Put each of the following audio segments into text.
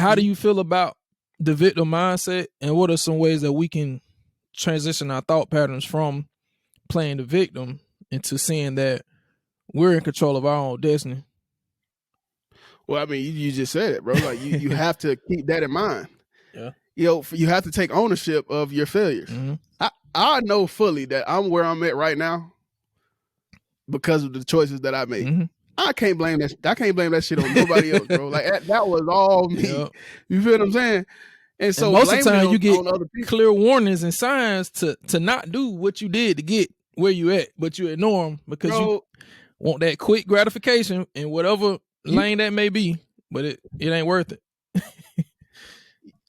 How do you feel about the victim mindset, and what are some ways that we can transition our thought patterns from playing the victim into seeing that we're in control of our own destiny? Well, I mean, you just said it, bro. Like you have to keep that in mind. Yeah. You have to take ownership of your failures. Mm-hmm. I know fully that I'm where I'm at right now because of the choices that I made. Mm-hmm. I can't blame that shit on nobody else, bro. Like that was all me. Yep. You feel what I'm saying? And so and most of the time on, you get on other people. clear warnings and signs to not do what you did to get where you at, but you ignore them because you want that quick gratification in whatever lane that may be, but it ain't worth it.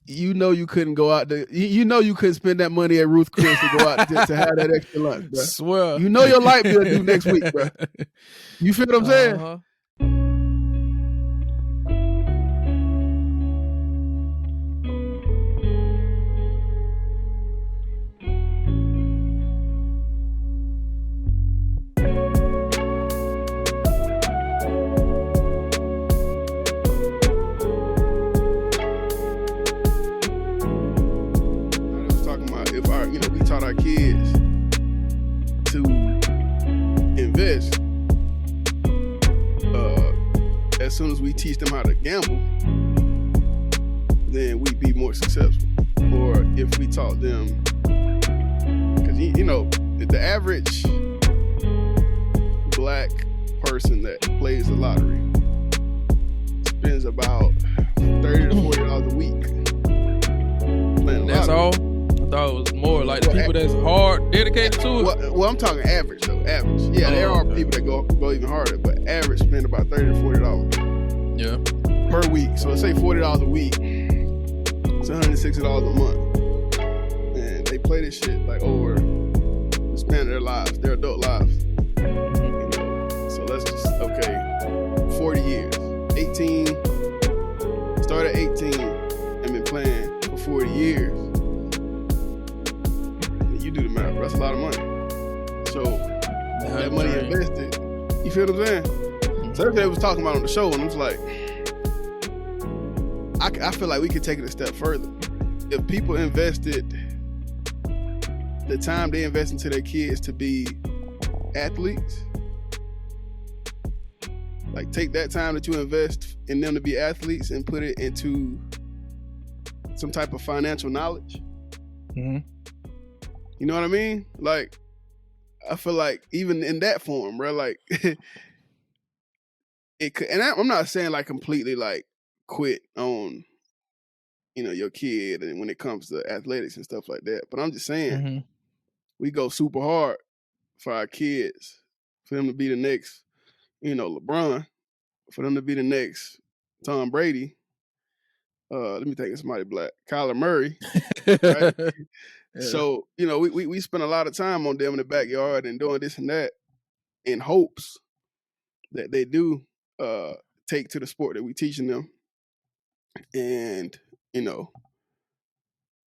You know you couldn't go out there. You know you couldn't spend that money at Ruth Chris to go out to have that extra lunch, bro. Swear. You know your light bill due next week, bro. You feel what I'm saying? Uh-huh. We taught our kids to invest. As soon as we teach them how to gamble, then we'd be more successful. Or if we taught them, because the average black person that plays the lottery spends about $30 to $40 a week playing the lottery. That's all? I thought it was more like the people that's hard, dedicated to it. Well, I'm talking average though. Average. Yeah, there are people that go even harder, but average spend about $30 to $40. Yeah. Per week. So let's say $40 a week. It's $160 a month. And they play this shit like over the span of their lives, their adult lives. So let's just 40 years. 18. Started at 18 and been playing for 40 years. You do the math, bro. That's a lot of money. So that money invested, you feel what I'm saying? So that's what I was talking about on the show, and I was like, I feel like we could take it a step further. If people invested the time they invest into their kids to be athletes, like take that time that you invest in them to be athletes and put it into some type of financial knowledge. Mm-hmm. You know what I mean? Like, I feel like even in that form, bro, like it could, and I'm not saying like completely like quit on, your kid and when it comes to athletics and stuff like that. But I'm just saying, we go super hard for our kids, for them to be the next, LeBron, for them to be the next Tom Brady. Let me think of somebody black, Kyler Murray, right? Yeah. So, we spend a lot of time on them in the backyard and doing this and that in hopes that they do take to the sport that we're teaching them and,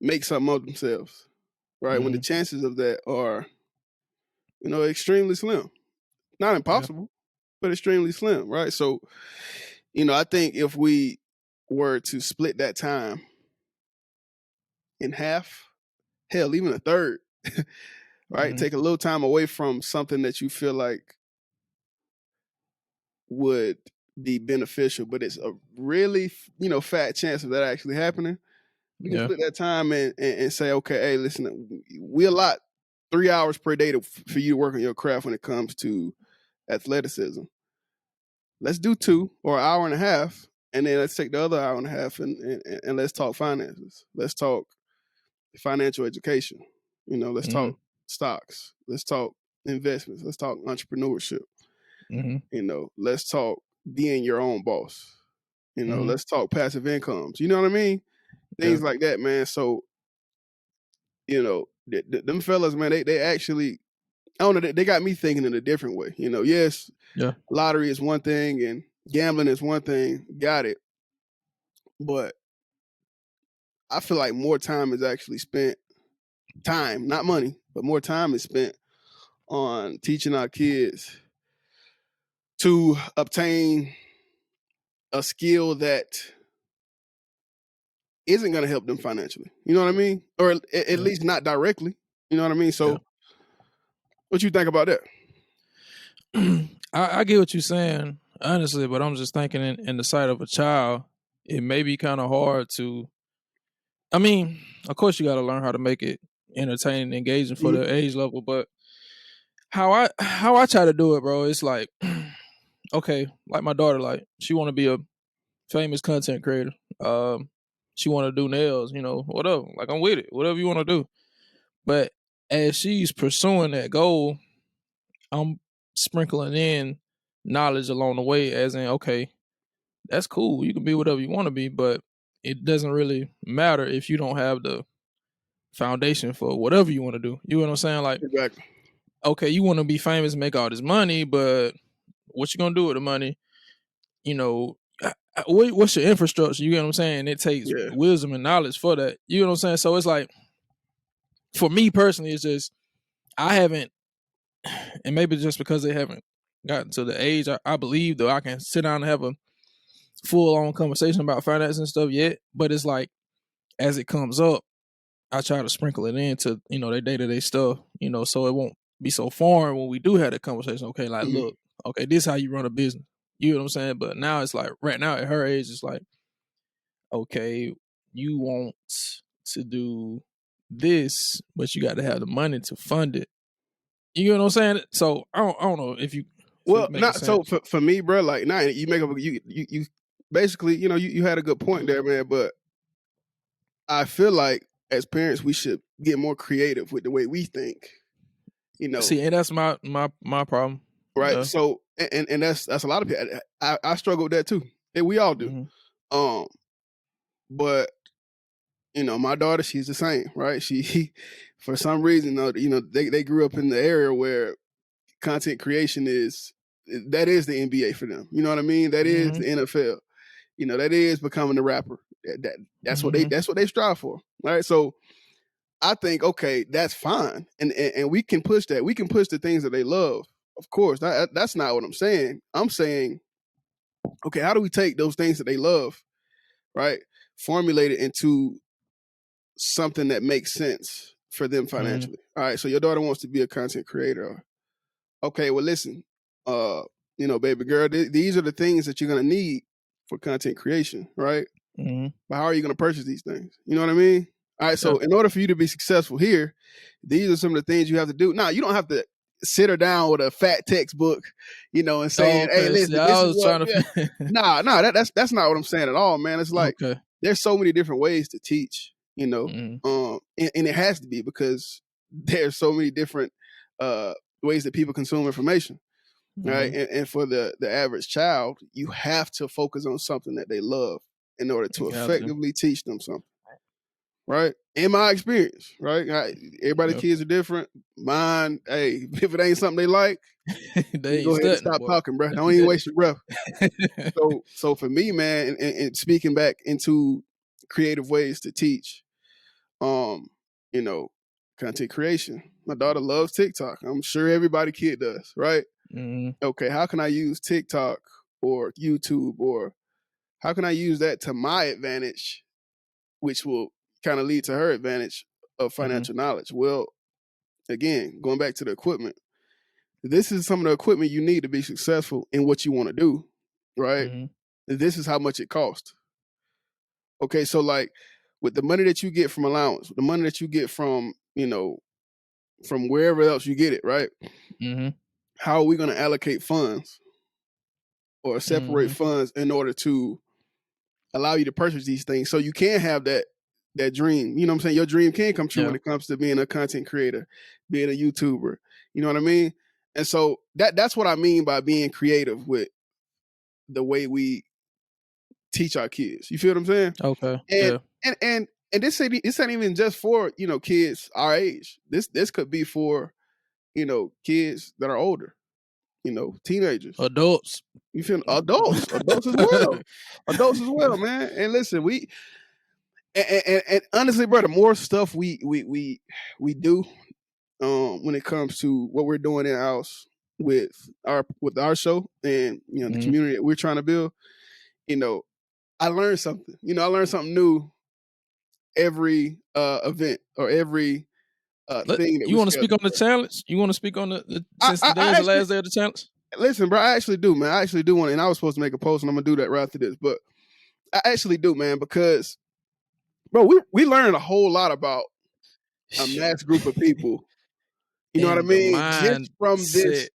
make something of themselves, right? When the chances of that are, extremely slim. Not impossible, but extremely slim, right? So, I think if we were to split that time in half, hell, even a third, right? Take a little time away from something that you feel like would be beneficial, but it's a really, fat chance of that actually happening. We can split that time and say, okay, hey, listen, we allot 3 hours per day for you to work on your craft when it comes to athleticism. Let's do 2 or an hour and a half, and then let's take the other hour and a half and let's talk finances. Let's talk financial education. Let's talk stocks. Let's talk investments. Let's talk entrepreneurship. Let's talk being your own boss. Let's talk passive incomes. You know what I mean? Things like that, man. So, them fellas, man, they actually, I don't know, they got me thinking in a different way. Yes, lottery is one thing and gambling is one thing. Got it. But I feel like more time is actually spent, time, not money, but more time is spent on teaching our kids to obtain a skill that isn't going to help them financially. You know what I mean? Or at least not directly. You know what I mean? So what you think about that? I get what you're saying, honestly, but I'm just thinking in the sight of a child, it may be kind of hard to. I mean, of course, you got to learn how to make it entertaining and engaging for Mhm. their age level, but how I try to do it, bro, it's like, okay, like my daughter, like she want to be a famous content creator. She want to do nails, whatever. Like I'm with it, whatever you want to do. But as she's pursuing that goal, I'm sprinkling in knowledge along the way, as in, okay, that's cool. You can be whatever you want to be, but it doesn't really matter if you don't have the foundation for whatever you want to do. You know what I'm saying? Like, Exactly. okay, you want to be famous, make all this money, but what you gonna do with the money? What's your infrastructure? You get what I'm saying? It takes Yeah. wisdom and knowledge for that. You know what I'm saying? So it's like, for me personally, it's just I haven't, and maybe just because they haven't gotten to the age I believe though I can sit down and have a full on conversation about finance and stuff yet. But it's like as it comes up, I try to sprinkle it into their day to day stuff. So it won't be so foreign when we do have the conversation. Okay, like Mhm. look, okay, this is how you run a business. You know what I'm saying? But now it's like right now at her age, it's like, okay, you want to do this, but you got to have the money to fund it. You know what I'm saying? So I don't know if it's Well, making not so sense. for me, bro. Like, now you make up. You basically, you had a good point there, man. But I feel like as parents, we should get more creative with the way we think. See, and that's my problem. Right. Yeah. So, and that's a lot of people. I struggle with that too, and we all do. Mm-hmm. Um, but my daughter, she's the same, right? She, for some reason, they grew up in the area where content creation is the NBA for them. You know what I mean? That is Mm-hmm. the NFL. That is becoming a rapper. That's what they Mm-hmm. strive for. Right. So I think, okay, that's fine, and we can push that. We can push the things that they love. Of course, that's not what I'm saying. I'm saying, okay, how do we take those things that they love, right, formulate it into something that makes sense for them Mm-hmm. financially? All right, so your daughter wants to be a content creator. Okay, well, listen, baby girl, these are the things that you're gonna need for content creation, right? Mm-hmm. But how are you going to purchase these things? You know what I mean? All right. Yeah. So in order for you to be successful here, these are some of the things you have to do. Now, you don't have to sit her down with a fat textbook, and Oh, saying, "Hey, okay. See, listen, I this is was what." trying Yeah. to. Nah, that's not what I'm saying at all, man. It's like Okay. there's so many different ways to teach, Mm-hmm. and it has to be because there's so many different ways that people consume information. Right. Mm-hmm. And for the average child, you have to focus on something that they love in order You to got to. effectively teach them something. Right. In my experience, right? Everybody's Yeah. kids are different. Mine, hey, if it ain't something they like, They you ain't go ahead and studying, stop boy. talking, bro. Don't even waste your breath. So for me, man, and speaking back into creative ways to teach, um, you know, content creation. My daughter loves TikTok. I'm sure everybody kid does, right? Mm-hmm. Okay, how can I use TikTok or YouTube, or how can I use that to my advantage, which will kind of lead to her advantage of Mm-hmm. financial knowledge? Well, again, going back to the equipment, this is some of the equipment you need to be successful in what you want to do, right? Mm-hmm. This is how much it costs. Okay, so like with the money that you get from allowance, the money that you get from, from wherever else you get it, right? Mm-hmm. How are we going to allocate funds or separate Mm-hmm. funds in order to allow you to purchase these things so you can have that dream? You know what I'm saying? Your dream can come true Yeah. when it comes to being a content creator, being a YouTuber. You know what I mean? And so that's what I mean by being creative with the way we teach our kids. You feel what I'm saying? Okay. And Yeah. and this ain't even just for, kids our age. This could be for, kids that are older, teenagers. Adults. You feel adults as well. Adults as well, man. And listen, and honestly, bro, the more stuff we do, when it comes to what we're doing in house with our show and the Mm-hmm. community that we're trying to build, you know, I learned something. I learned something new every event or every thing that you we want to failed speak to on the do. challenge? You want to speak on since I today is the actually last day of the challenge? listen, bro. I actually do, man. I actually do want, and I was supposed to make a post, and I'm gonna do that right after this. But I actually do, man, because bro, we learned a whole lot about a mass group of people. You know what I And the mean? Just from mindset. this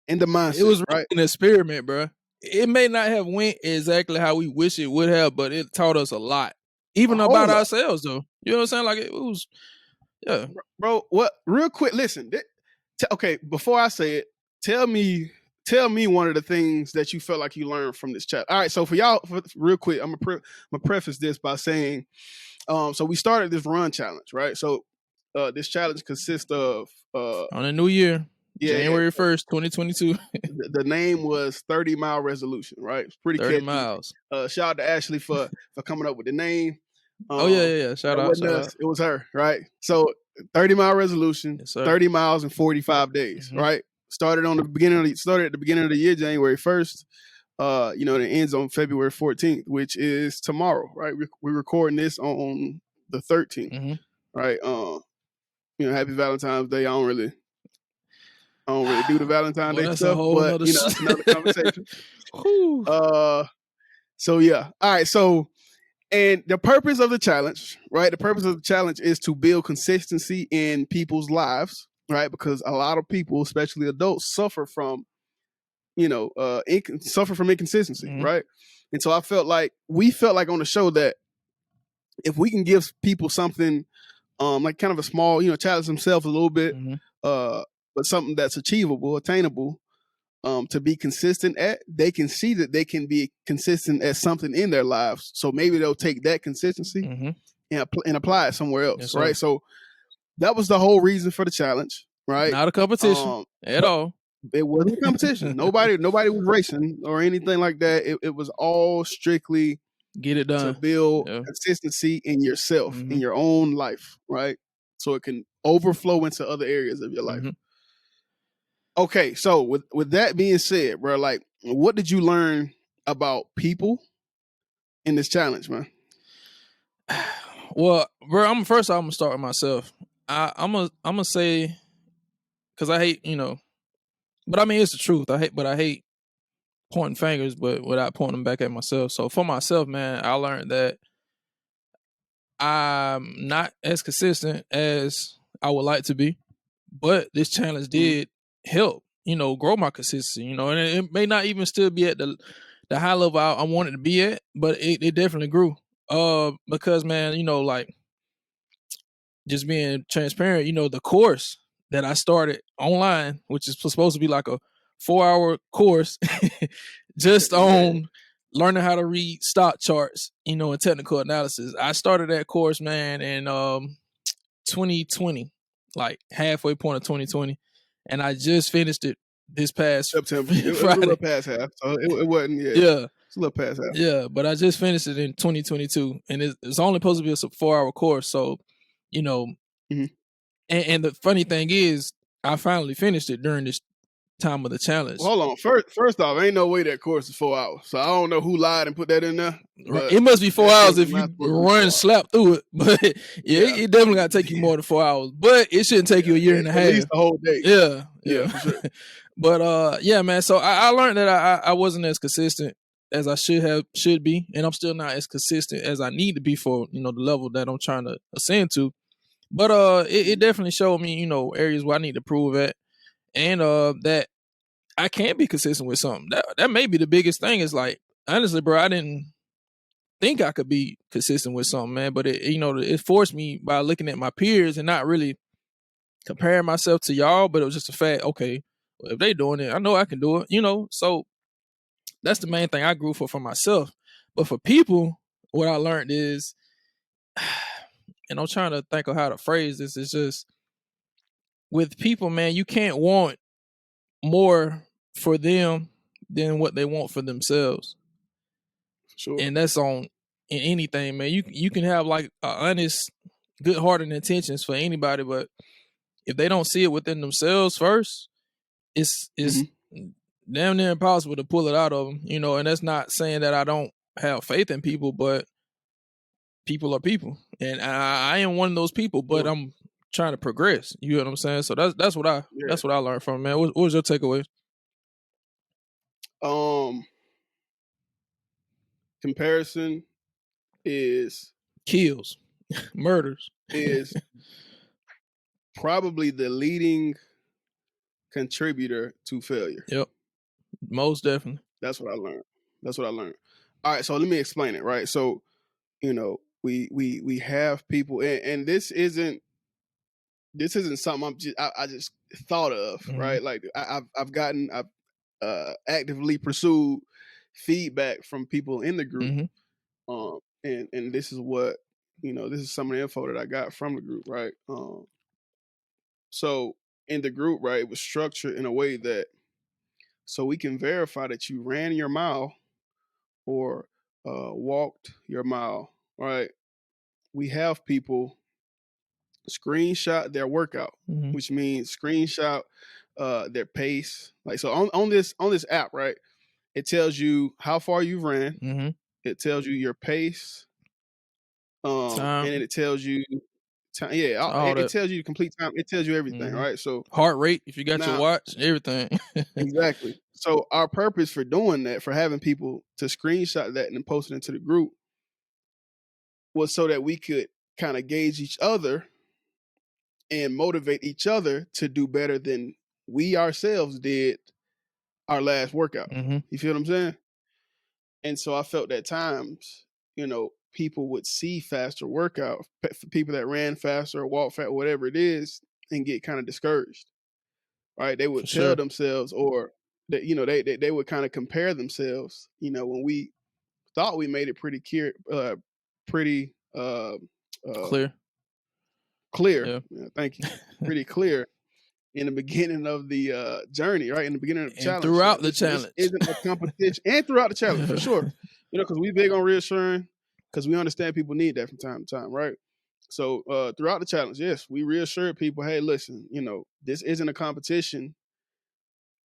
and the It mindset, was really right? an experiment, bro. It may not have went exactly how we wish it would have, but it taught us a lot, A even whole about lot, ourselves, though. You know what I'm saying? Like it was, yeah. bro. What? Real quick, listen. Okay, before I say it, tell me one of the things that you felt like you learned from this chat. All right, so for y'all, real quick, I'm gonna preface this by saying, so we started this run challenge, right? So this challenge consists of On the new year, yeah, January 1st, 2022, the name was 30-mile resolution, right? It's pretty 30 catchy. miles. Shout out to Ashley for coming up with the name. Oh yeah. Shout That out, wasn't shout us, out. it was her, right? So 30-mile resolution, Yes, sir. 30 miles in 45 days, right? Started at the beginning of the year, January 1st. You know, it ends on February 14th, which is tomorrow, right? We're recording this on the 13th, right? You know, happy Valentine's Day. I don't really do the Valentine's Day that's a stuff, whole but nother you know, shit. that's another conversation. So yeah. All right. So, and the purpose of the challenge, right? The purpose of the challenge is to build consistency in people's lives, right? Because a lot of people, especially adults, suffer from, you know, suffer from inconsistency, right? And so we felt like on the show that if we can give people something, like kind of a small, you know, challenge themselves a little bit, but something that's achievable, attainable, to be consistent at, they can see that they can be consistent at something in their lives. So maybe they'll take that consistency and apply it somewhere else, Yes, right? So that was the whole reason for the challenge, right? Not a competition at all. It wasn't a competition. Nobody was racing or anything like that. It was all strictly get it done to build consistency in yourself, in your own life, right? So it can overflow into other areas of your life. Okay, so with that being said, bro, like, what did you learn about people in this challenge, man? Well, bro, I'm gonna start with myself. I'm gonna say, because I hate, you know, but I mean it's the truth. I hate pointing fingers, but without pointing them back at myself. So for myself, man, I learned that I'm not as consistent as I would like to be, but this challenge did help, you know, grow my consistency, you know, and it may not even still be at the high level I wanted to be at, but it definitely grew. Because man, you know, like just being transparent, you know, the course that I started online, which is supposed to be like a 4-hour course, just on learning how to read stock charts, you know, and technical analysis. I started that course, man, in 2020, like halfway point of 2020, and I just finished it this past September. Friday. It was a little past half, so it wasn't. Yeah, it's a little past half. Yeah, but I just finished it in 2022, and it's only supposed to be a 4-hour course. So, you know, and the funny thing is, I finally finished it during this time of the challenge. Well, hold on. First off, ain't no way that course is 4 hours. So I don't know who lied and put that in there. But it must be 4 hours if you run slap through it. But it definitely got to take you more than 4 hours. But it shouldn't take you a year and a half. At least a whole day. Yeah, for sure. But yeah, man. So I learned that I wasn't as consistent as I should be, and I'm still not as consistent as I need to be for, you know, the level that I'm trying to ascend to. But it definitely showed me, you know, areas where I need to improve at, and that I can't be consistent with something. That may be the biggest thing. Is like, honestly, bro, I didn't think I could be consistent with something, man. But it, you know, it forced me by looking at my peers and not really comparing myself to y'all. But it was just a fact. Okay, well, if they doing it, I know I can do it. You know, so that's the main thing I grew for myself. But for people, what I learned is, and I'm trying to think of how to phrase this. It's just with people, man, you can't want more for them than what they want for themselves. Sure. And that's on in anything, man. You can have like honest, good-hearted intentions for anybody, but if they don't see it within themselves first, it's damn near impossible to pull it out of them, you know. And that's not saying that I don't have faith in people, but people are people, and I am one of those people, but I'm trying to progress. You know what I'm saying? So that's what I learned from it, man. What was your takeaway? Comparison is kills, murders, is probably the leading contributor to failure. Yep, most definitely. That's what I learned. All right, so let me explain it. Right, so we have people, and this isn't something I just thought of. Mm-hmm. Right, like I've actively pursued feedback from people in the group. Mm-hmm. And this is what this is some of the info that I got from the group, right? So in the group, right, it was structured in a way that so we can verify that you ran your mile or walked your mile, right? We have people screenshot their workout, mm-hmm. which means screenshot their pace. Like so on this app, right? It tells you how far you've ran. Mm-hmm. It tells you your pace, and it tells you time. Yeah, it tells you the complete time. It tells you everything, mm-hmm. right? So heart rate, if you got your watch, everything. Exactly. So our purpose for doing that, for having people to screenshot that and then post it into the group, was so that we could kind of gauge each other and motivate each other to do better than we ourselves did our last workout. Mm-hmm. You feel what I'm saying? And so I felt at times, people would see faster workout, people that ran faster or walked faster, whatever it is, and get kind of discouraged. Right? They would tell themselves, or that they would kind of compare themselves. When we thought we made it pretty clear, clear. Yeah, thank you. Pretty clear in the beginning of the journey, right? In the beginning of the challenge, throughout the challenge, this isn't a competition, and throughout the challenge for sure. Because we big on reassuring, because we understand people need that from time to time, right? So throughout the challenge, yes, we reassured people, hey, listen, this isn't a competition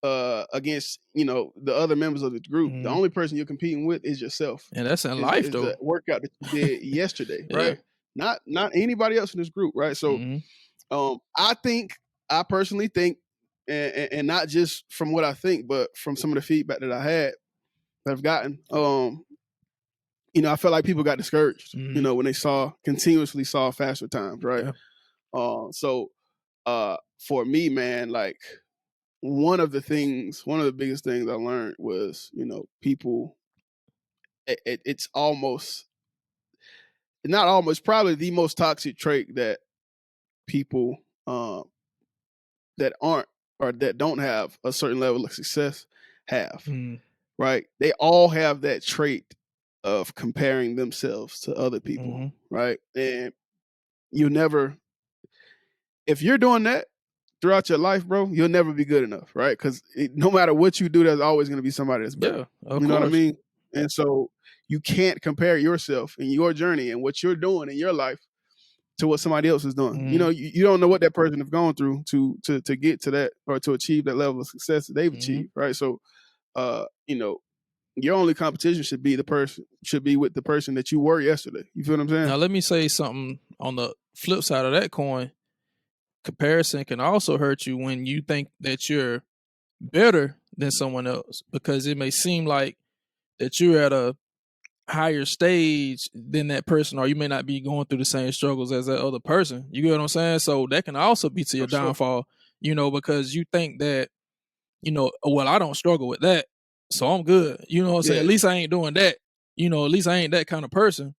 against the other members of the group. Mm-hmm. The only person you're competing with is yourself, and that's in life though. The workout that you did yesterday, right? Not anybody else in this group, right? So mm-hmm. I personally think, and not just from what I think, but from some of the feedback that I had that I've gotten, I felt like people got discouraged, mm-hmm. When they continuously saw faster times, right? Yeah. So for me, man, like one of the biggest things I learned was, people, it's almost, not almost, probably the most toxic trait that people that aren't, or that don't have a certain level of success have, right? They all have that trait of comparing themselves to other people, mm-hmm. right? And if you're doing that throughout your life, bro, you'll never be good enough, right? Because no matter what you do, there's always going to be somebody that's better. Yeah, you know what I mean? And so you can't compare yourself and your journey and what you're doing in your life to what somebody else is doing. Mm-hmm. You don't know what that person has gone through to get to that, or to achieve that level of success that they've mm-hmm. achieved, right? So, your only competition should be with the person that you were yesterday. You feel what I'm saying? Now, let me say something on the flip side of that coin. Comparison can also hurt you when you think that you're better than someone else, because it may seem like that you're at a higher stage than that person, or you may not be going through the same struggles as that other person. You get what I'm saying? So that can also be to your downfall, because you think that, well, I don't struggle with that, so I'm good. You know what I'm saying? At least I ain't doing that. At least I ain't that kind of person.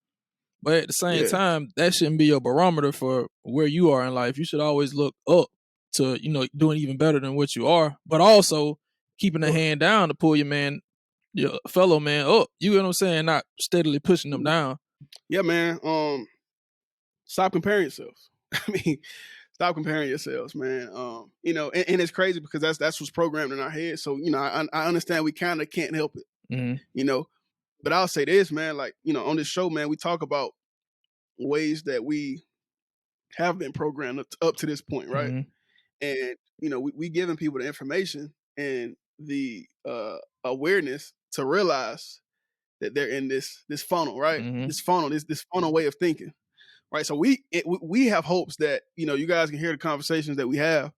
But at the same time, that shouldn't be your barometer for where you are in life. You should always look up to, doing even better than what you are, but also keeping a hand down to pull your fellow man up. You know what I'm saying? Not steadily pushing them down. Yeah, man. Stop comparing yourselves. I mean, stop comparing yourselves, man. And it's crazy because that's what's programmed in our head. So, I understand we kind of can't help it, mm-hmm. But I'll say this, man, like, on this show, man, we talk about ways that we have been programmed up to this point, right? Mm-hmm. And, we giving people the information and the awareness to realize that they're in this funnel, right? Mm-hmm. This funnel way of thinking, right? So we have hopes that, you know, you guys can hear the conversations that we have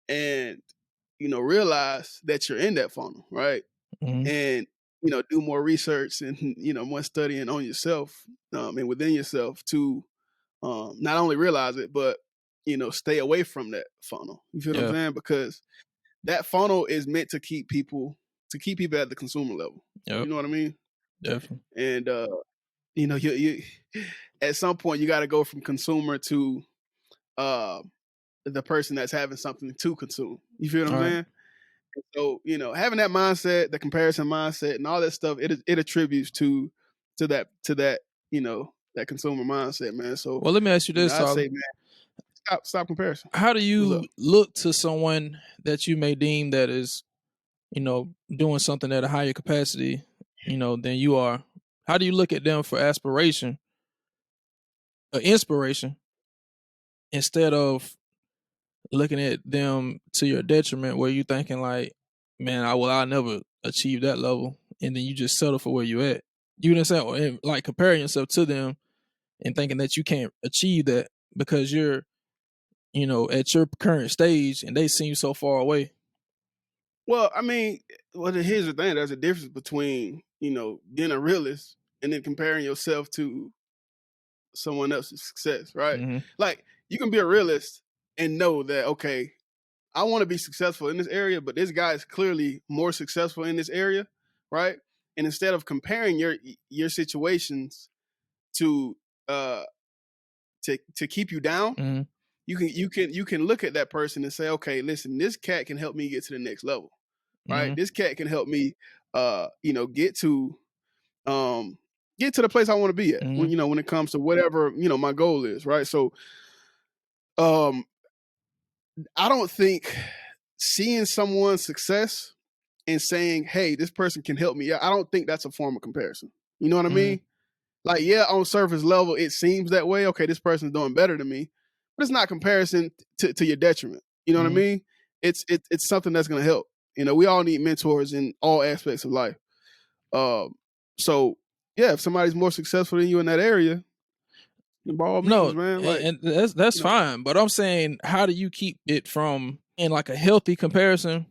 and, you know, realize that you're in that funnel, right? Mm-hmm. And, you know, do more research and, you know, more studying on yourself and within yourself to not only realize it, but, you know, stay away from that funnel. You feel what I'm saying? Because that funnel is meant to keep people at the consumer level. Yep. You know what I mean? Definitely. And you know, you at some point you got to go from consumer to the person that's having something to consume. You feel what I'm saying? So, you know, having that mindset, the comparison mindset, and all that stuff, it attributes to that, you know, that consumer mindset, man. So, well, let me ask you you know, this, I'd Tyler. say, man, stop comparison. How do you look to someone that you may deem that is, you know, doing something at a higher capacity, you know, than you are? How do you look at them for aspiration or inspiration instead of looking at them to your detriment, where you thinking like, man, I'll never achieve that level, and then you just settle for where you at. You know what I'm saying? Or, like comparing yourself to them and thinking that you can't achieve that because you're, you know, at your current stage and they seem so far away. Well, I mean, here's the thing. There's a difference between, you know, being a realist and then comparing yourself to someone else's success, right? Mm-hmm. Like, you can be a realist and know that, okay, I want to be successful in this area, but this guy is clearly more successful in this area, right? And instead of comparing your situations to uh to keep you down, Mm-hmm. you can look at that person and say, okay, listen, this cat can help me get to the next level, right? Mm-hmm. This cat can help me you know, get to the place I want to be at Mm-hmm. when, you know, when it comes to whatever, you know, my goal is, right? So um I don't think seeing someone's success and saying, hey, this person can help me, I don't think that's a form of comparison. You know what I Mm-hmm. mean? Like, yeah, on surface level, it seems that way. Okay, this person's doing better than me, but it's not comparison to your detriment. You know what I Mm-hmm. mean? It's something that's going to help. You know, we all need mentors in all aspects of life. So yeah, if somebody's more successful than you in that area, then by all means, No, man. Like, and that's you know, fine. But I'm saying, how do you keep it from in like a healthy comparison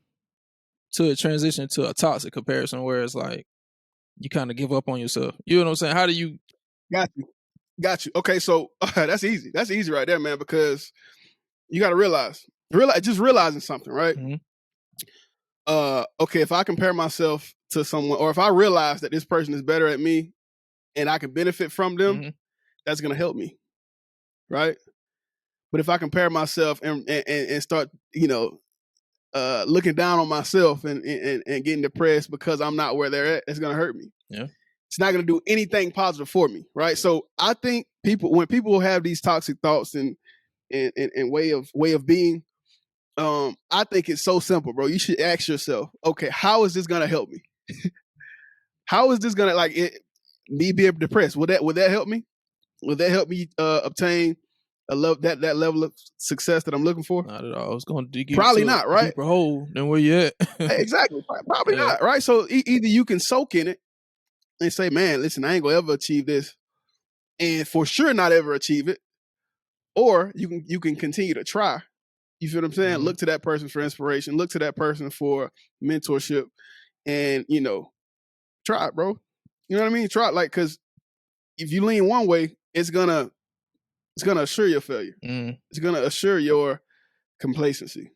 to a transition to a toxic comparison where it's like you kind of give up on yourself? You know what I'm saying? How do you? got you. Okay, so that's easy. That's easy right there, man. Because you got to just realizing something, right? Mm-hmm. Okay, if I compare myself to someone, or if I realize that this person is better at me and I can benefit from them, Mm-hmm. that's gonna help me, right? But if I compare myself and start, you know, looking down on myself and getting depressed because I'm not where they're at, it's gonna hurt me. Yeah. It's not gonna do anything positive for me, right? So I think when people have these toxic thoughts and way of being, I think it's so simple, bro. You should ask yourself, okay, how is this gonna help me? How is this gonna me being depressed? Would that help me? Would that help me obtain that level of success that I'm looking for? Not at all. It's going to dig you Probably to not, a right? deeper hole than where you at. Exactly, probably Yeah. not, right? So either you can soak in it and say, "Man, listen, I ain't gonna ever achieve this," and for sure not ever achieve it, or you can continue to try. You feel what I'm saying? Mm-hmm. Look to that person for inspiration. Look to that person for mentorship, and you know, try it, bro. You know what I mean? Try it, like, because if you lean one way, it's gonna assure your failure. Mm-hmm. It's gonna assure your complacency.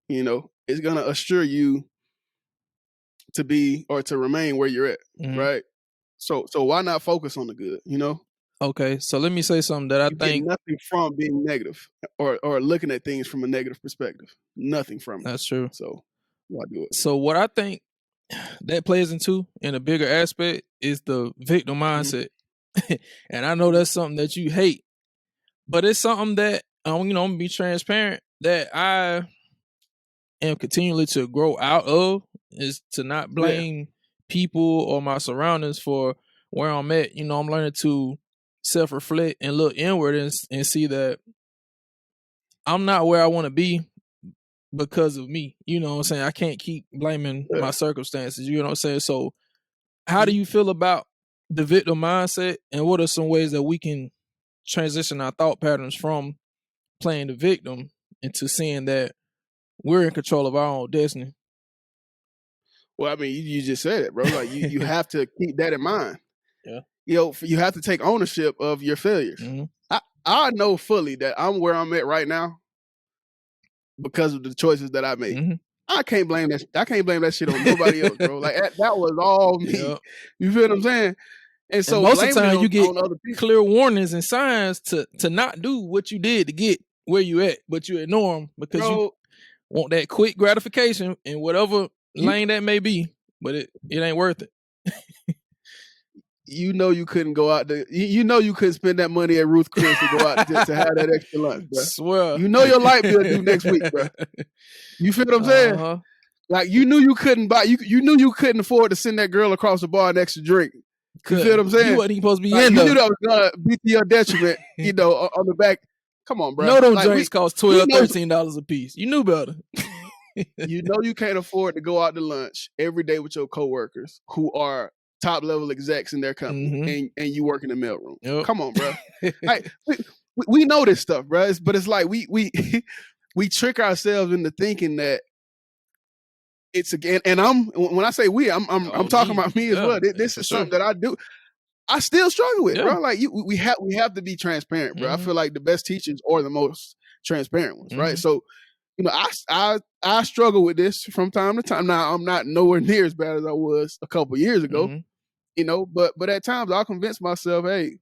You know, it's gonna assure you to be or to remain where you're at, Mm-hmm. right? So why not focus on the good? You know, Okay, so let me say something that I you get think nothing from being negative or looking at things from a negative perspective. Nothing from it. that's true. So why do it? So what I think that plays into in a bigger aspect is the victim Mm-hmm. mindset. And I know that's something that you hate, but it's something that you know, I'm gonna be transparent that I am continually to grow out of, is to not Yeah. blame people or my surroundings for where I'm at. You know, I'm learning to self-reflect and look inward and see that I'm not where I want to be because of me. You know what I'm saying? I can't keep blaming Yeah. my circumstances. You know what I'm saying? So How do you feel about the victim mindset, and what are some ways that we can transition our thought patterns from playing the victim into seeing that we're in control of our own destiny? Well, I mean, you just said it, bro. Like you have to keep that in mind. Yeah. You know, you have to take ownership of your failures. Mm-hmm. I know fully that I'm where I'm at right now because of the choices that I made. Mm-hmm. I can't blame that. I can't blame that shit on nobody else, bro. Like that was all me. Yep. You feel what I'm saying? And so most of the blaming time it you get on other people, clear warnings and signs to not do what you did to get where you at, but you ignore them because you want that quick gratification in whatever lane that may be, but it ain't worth it. You know you couldn't go out to, you know you couldn't spend that money at Ruth Chris to go out to have that extra lunch, bro. Swear. You know your light bill due next week, bro. You feel what I'm saying? Like you knew you couldn't buy, you knew you couldn't afford to send that girl across the bar an extra drink. You feel what I'm saying? You wasn't even supposed to be like, in you there. knew that was gonna be to your detriment, you know, on the back. Come on, bro. No, them drinks cost $12, $13 a piece. You knew better. You know you can't afford to go out to lunch every day with your coworkers who are top level execs in their company, and you work in the mailroom. Yep. Come on, bro. Like we know this stuff, bro. But it's like we we trick ourselves into thinking that it's again. And when I say we, I'm talking about me as well. This is something that I do. I still struggle with, bro. Like we have to be transparent, bro. I feel like the best teachers are the most transparent ones, right? So, you know, I struggle with this from time to time. Now I'm not nowhere near as bad as I was a couple years ago, you know. But at times I'll convince myself, hey,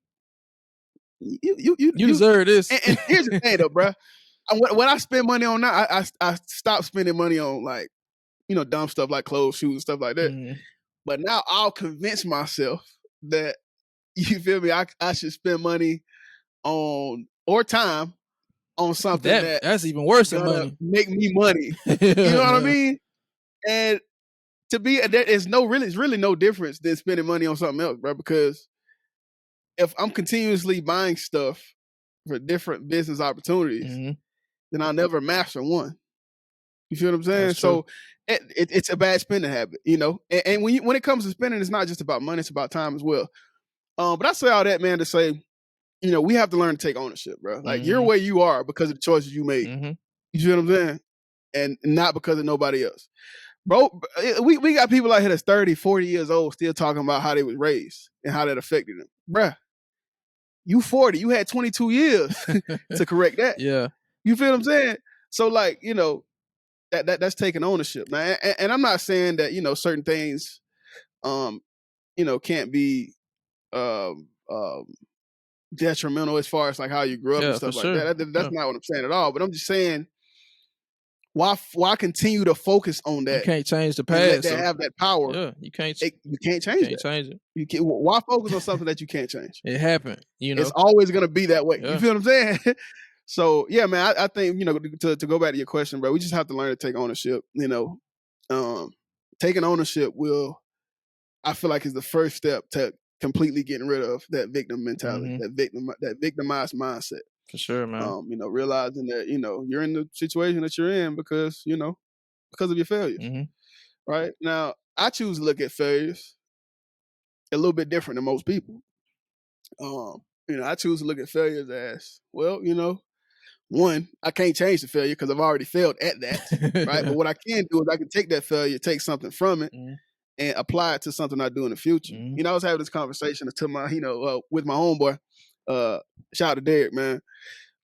you deserve this. And here's the thing, though, bro. When I spend money on that, I stop spending money on like, you know, dumb stuff like clothes, shoes, and stuff like that. But now I'll convince myself that, you feel me, I should spend money on or time on something that's even worse than money. Make me money. You know what I mean? And to be there is it's really no difference than spending money on something else, bro. Because if I'm continuously buying stuff for different business opportunities, then I'll never master one. You feel what I'm saying? So it's a bad spending habit, you know. And when it comes to spending, it's not just about money; it's about time as well. But I say all that, man, to say, you know, we have to learn to take ownership, bro. Like you're where you are because of the choices you made. You feel what I'm saying? And not because of nobody else. Bro, we got people out here that's 30, 40 years old still talking about how they was raised and how that affected them. Bruh, you 40, you had 22 years to correct that. Yeah. You feel what I'm saying? So like, you know, that's taking ownership. Now, and I'm not saying that, you know, certain things you know, can't be detrimental as far as like how you grew up and stuff like that. That's not what I'm saying at all. But I'm just saying, why continue to focus on that? You can't change the past. Let that have that power. Yeah, you can't change it. You can't. Why focus on something that you can't change? It happened. You know, it's always gonna be that way. You feel what I'm saying? So yeah, man. I think, you know, to go back to your question, bro, we just have to learn to take ownership. You know, taking ownership I feel like is the first step to completely getting rid of that victim mentality, that victimized mindset. For sure, man. You know, realizing that, you know, you're in the situation that you're in because, you know, because of your failures. Right? Now, I choose to look at failures a little bit different than most people. You know, I choose to look at failures as, well, you know, one, I can't change the failure because I've already failed at that. Right? But what I can do is I can take that failure, take something from it, and apply it to something I do in the future. You know, I was having this conversation to my, you know, with my homeboy, shout out to Derek, man,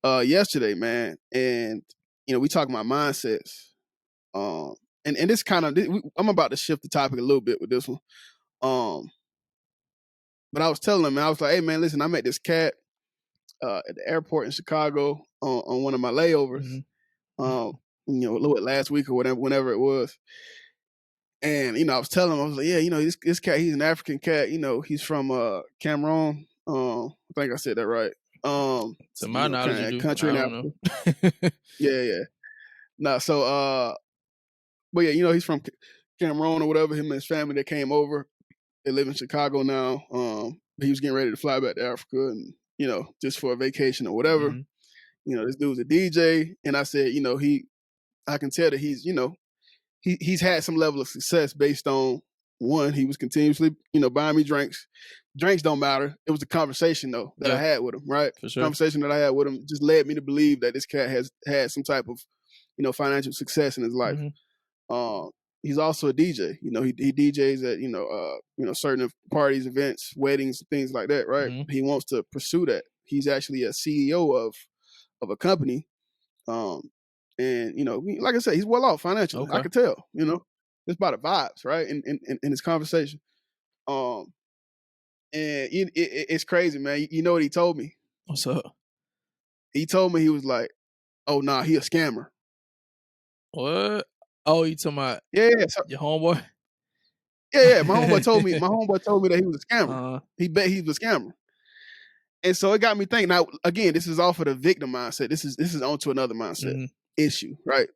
yesterday, man. And, you know, we talking about mindsets. And this kind of, I'm about to shift the topic a little bit with this one. But I was telling him, man, I was like, hey, man, listen, I met this cat at the airport in Chicago on one of my layovers, you know, a little bit last week or whenever it was. And, you know, I was telling him, I was like, yeah, you know, this cat, he's an African cat. You know, he's from Cameroon. I think I said that right. To my knowledge, you country in Africa. Yeah. Nah, so, but yeah, you know, he's from Cameroon or whatever. Him and his family, they came over. They live in Chicago now. He was getting ready to fly back to Africa and, you know, just for a vacation or whatever. You know, this dude's a DJ. And I said, you know, I can tell that he's, you know, he's had some level of success based on, one, he was continuously, buying me drinks. Drinks don't matter. It was the conversation though that I had with him, right? For sure. Conversation that I had with him just led me to believe that this cat has had some type of, financial success in his life. Mm-hmm. He's also a DJ. He DJs at certain parties, events, weddings, things like that, right? Mm-hmm. He wants to pursue that. He's actually a CEO of a company. And like I said, he's well off financially. Okay. I could tell, it's by the vibes, right? In his conversation. And it's crazy, man. You know what he told me? What's up? He told me, he was like, "Oh, nah, he a scammer." What? Oh, you talking about Yeah, your homeboy? Yeah. My homeboy told me that he was a scammer. Uh, He bet he was a scammer. And so it got me thinking. Now, again, this is off of the victim mindset. This is onto another mindset issue, right?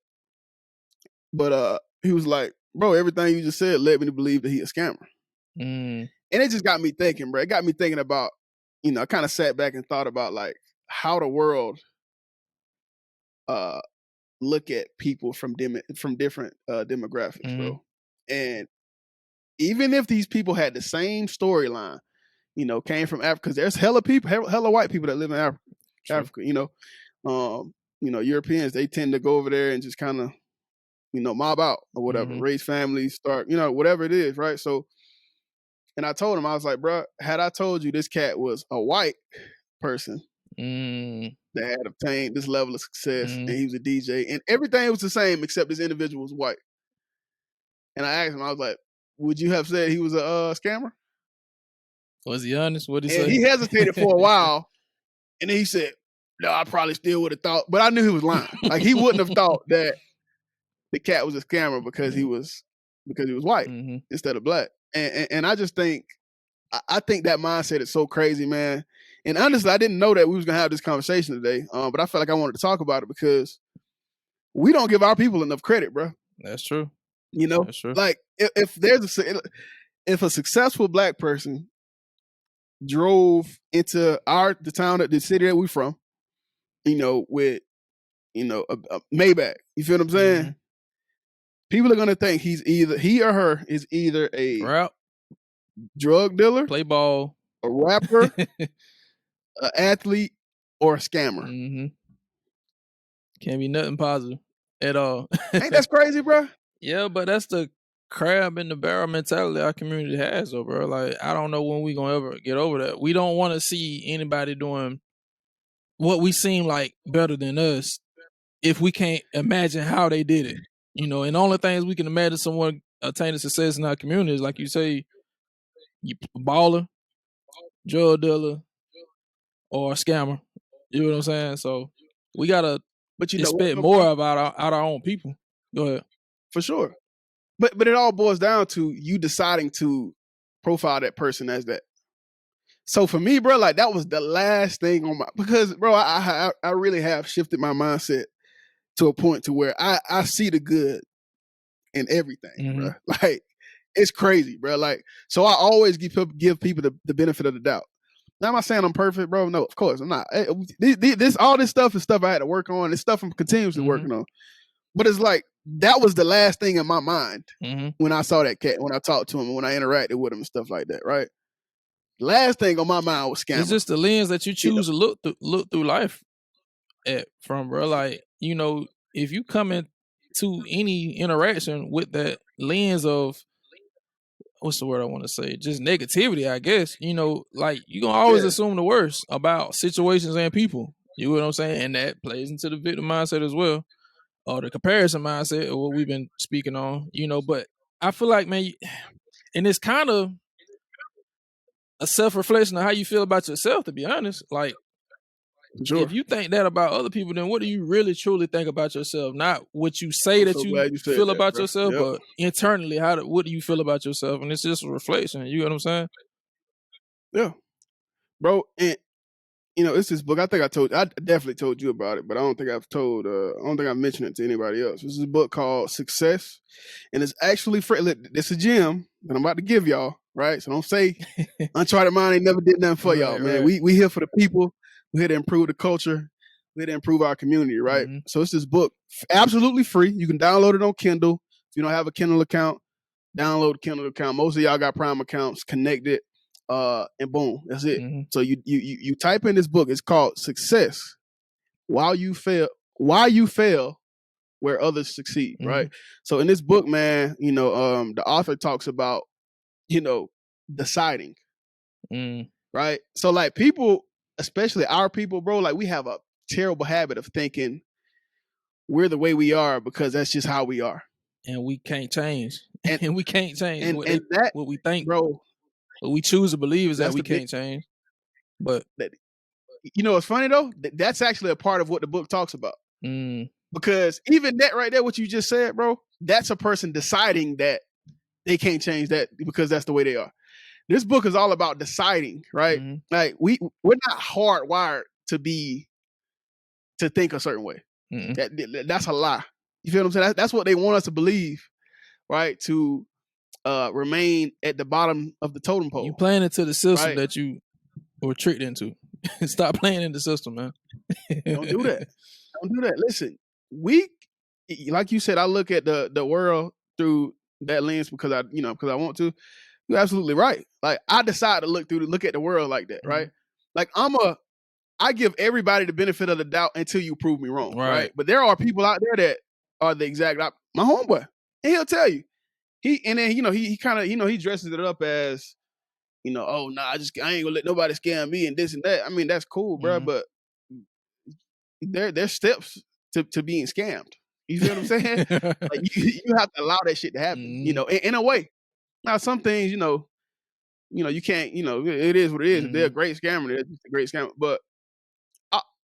But he was like, "Bro, everything you just said led me to believe that he a scammer." mm. And it just got me thinking, bro. It got me thinking about, I kind of sat back and thought about like how the world look at people from different demographics, bro. And even if these people had the same storyline, came from Africa, because there's hella white people that live in Africa. True. Africa, Europeans, they tend to go over there and just kind of, mob out or whatever, raise families, start, whatever it is, right? So, and I told him, I was like, bro, had I told you this cat was a white person that had obtained this level of success and he was a DJ and everything was the same except this individual was white. And I asked him, I was like, would you have said he was a scammer? Was he honest? What'd he say? And he hesitated for a while. And then he said, no, I probably still would have thought, but I knew he was lying. Like he wouldn't have thought that the cat was a scammer because he was white instead of black. And I just think, I think that mindset is so crazy, man. And honestly, I didn't know that we was gonna have this conversation today. But I felt like I wanted to talk about it because we don't give our people enough credit, bro. That's true. That's true. Like if a successful black person drove into the city that we from, with a Maybach, you feel what I'm saying? People are gonna think he or her is either a rap drug dealer, play ball, a rapper, an athlete, or a scammer. Can't be nothing positive at all. Ain't that crazy, bro? Yeah, but that's the crab in the barrel mentality our community has, though, bro. Like, I don't know when we gonna ever get over that. We don't want to see anybody doing what we seem like better than us if we can't imagine how they did it. And the only things we can imagine someone attaining success in our community is, like you say, you baller, drug dealer, or a scammer. You know what I'm saying? So we gotta expect more about our own people. Go ahead. For sure. But it all boils down to you deciding to profile that person as that. So for me, bro, like that was the last thing on because bro, I really have shifted my mindset to a point to where I see the good in everything, bro. Like it's crazy, bro. Like, so I always give people the benefit of the doubt. Now, am I saying I'm perfect, bro? No, of course I'm not. All this stuff is stuff I had to work on. It's stuff I'm continuously working on. But it's like that was the last thing in my mind when I saw that cat, when I talked to him, and when I interacted with him and stuff like that, right? Last thing on my mind was scammer. It's just the lens that you choose to look through life from, bro. Like, if you come into any interaction with that lens of, what's the word I want to say? Just negativity, I guess. Like you're gonna always assume the worst about situations and people. You know what I'm saying? And that plays into the victim mindset as well, or the comparison mindset, or what we've been speaking on. But I feel like, man, and it's kind of a self-reflection of how you feel about yourself, to be honest. Like, if you think that about other people, then what do you really truly think about yourself? Not what you say that you feel about yourself, but internally, what do you feel about yourself? And it's just a reflection. You know what I'm saying? Yeah, bro. And it's this book. I definitely told you about it, but I don't think I've mentioned it to anybody else. This is a book called Success, and it's actually free. It's a gem that I'm about to give y'all, right? So don't say Uncharted Mind ain't never did nothing for y'all, man. Right. We here for the people. We're here to improve the culture. We're here to improve our community, right? So it's this book, absolutely free. You can download it on Kindle. If you don't have a Kindle account, download the Kindle account. Most of y'all got Prime accounts, connected, and boom, that's it. Mm-hmm. So you type in this book. It's called Success. Why you fail where others succeed, right? So in this book, man, the author talks about, deciding, right? So like people, especially our people, bro, like we have a terrible habit of thinking we're the way we are because that's just how we are. And we can't change. And we can't change and what we think, bro. What we choose to believe is that we can't change. But it's funny though. That's actually a part of what the book talks about. Because even that right there, what you just said, bro, that's a person deciding that they can't change that because that's the way they are. This book is all about deciding, right? Like we're not hardwired to think a certain way. That's a lie. You feel what I'm saying? That's what they want us to believe, right? To remain at the bottom of the totem pole. You playing into the system that you were tricked into. Stop playing in the system, man. Don't do that. Don't do that. Listen, like you said, I look at the world through that lens because I want to. You're absolutely right. Like I decide to look at the world like that, right? Like I give everybody the benefit of the doubt until you prove me wrong, right? But there are people out there that are the exact opposite. My homeboy, and he'll tell you. He kind of he dresses it up as, oh nah, I ain't gonna let nobody scam me and this and that. I mean, that's cool, bro, but there's steps to being scammed. You feel what I'm saying? Like you have to allow that shit to happen, in a way. Now some things, you can't, it is what it is. If they're a great scammer, they're just a great scammer. But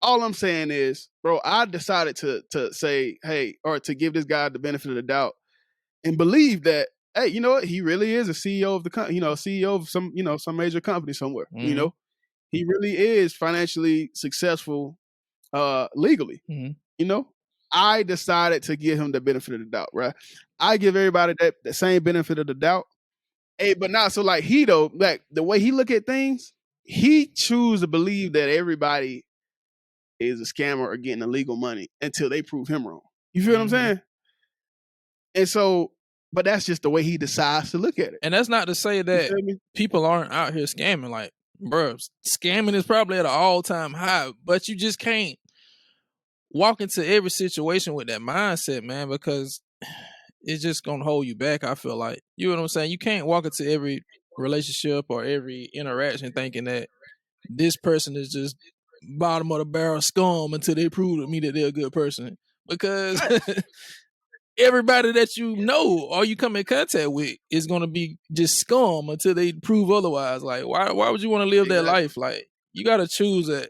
all I'm saying is, bro, I decided to say, hey, or to give this guy the benefit of the doubt and believe that, hey, you know what? He really is a CEO of the CEO of some major company somewhere. He really is financially successful, legally. I decided to give him the benefit of the doubt, right? I give everybody the same benefit of the doubt. Hey, but now, so like like the way he look at things, he choose to believe that everybody is a scammer or getting illegal money until they prove him wrong. You feel what I'm saying? And so, but that's just the way he decides to look at it. And that's not to say that people aren't out here scamming. Like, bro, scamming is probably at an all-time high, but you just can't walk into every situation with that mindset, man, because it's just gonna hold you back. I feel like, you know what I'm saying? You can't walk into every relationship or every interaction thinking that this person is just bottom of the barrel scum until they prove to me that they're a good person. Because everybody that you know or you come in contact with is gonna be just scum until they prove otherwise. Like, why would you want to live that life? Like, you gotta choose that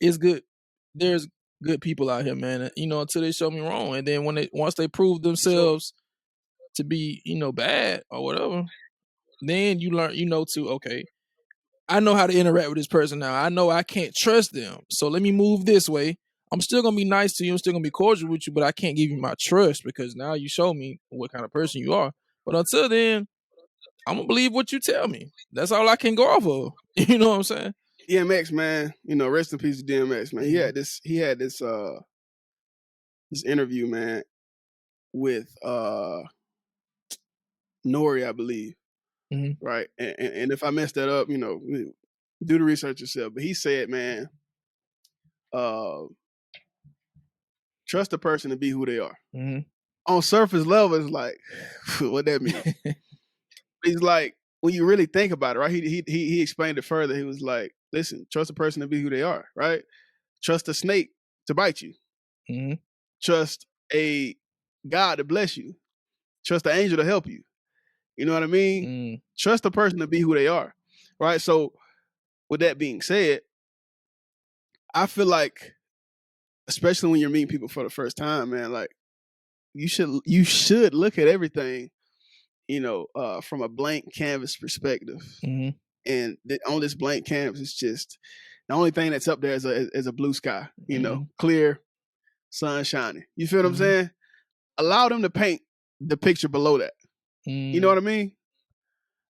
it's good. There's good people out here, man. Until they show me wrong, and then once they prove themselves to be, bad or whatever, then you learn, okay, I know how to interact with this person now. I know I can't trust them, so let me move this way. I'm still gonna be nice to you. I'm still gonna be cordial with you, but I can't give you my trust because now you show me what kind of person you are. But until then, I'm gonna believe what you tell me. That's all I can go off of. You know what I'm saying? DMX, man. Rest in peace to DMX, man. He had this this interview, man, with Nori, I believe. Right. And if I messed that up, do the research yourself. But he said, man, trust a person to be who they are. On surface level, it's like, what that mean? He's like, when you really think about it, right? He explained it further. He was like, listen, trust a person to be who they are, right? Trust a snake to bite you. Trust a God to bless you. Trust an angel to help you. You know what I mean? Trust a person to be who they are, right? So with that being said, I feel like, especially when you're meeting people for the first time, man, like you should look at everything, from a blank canvas perspective. And on this blank canvas, it's just the only thing that's up there is a blue sky, clear, sun shining. You feel what I'm saying? Allow them to paint the picture below that. You know what I mean?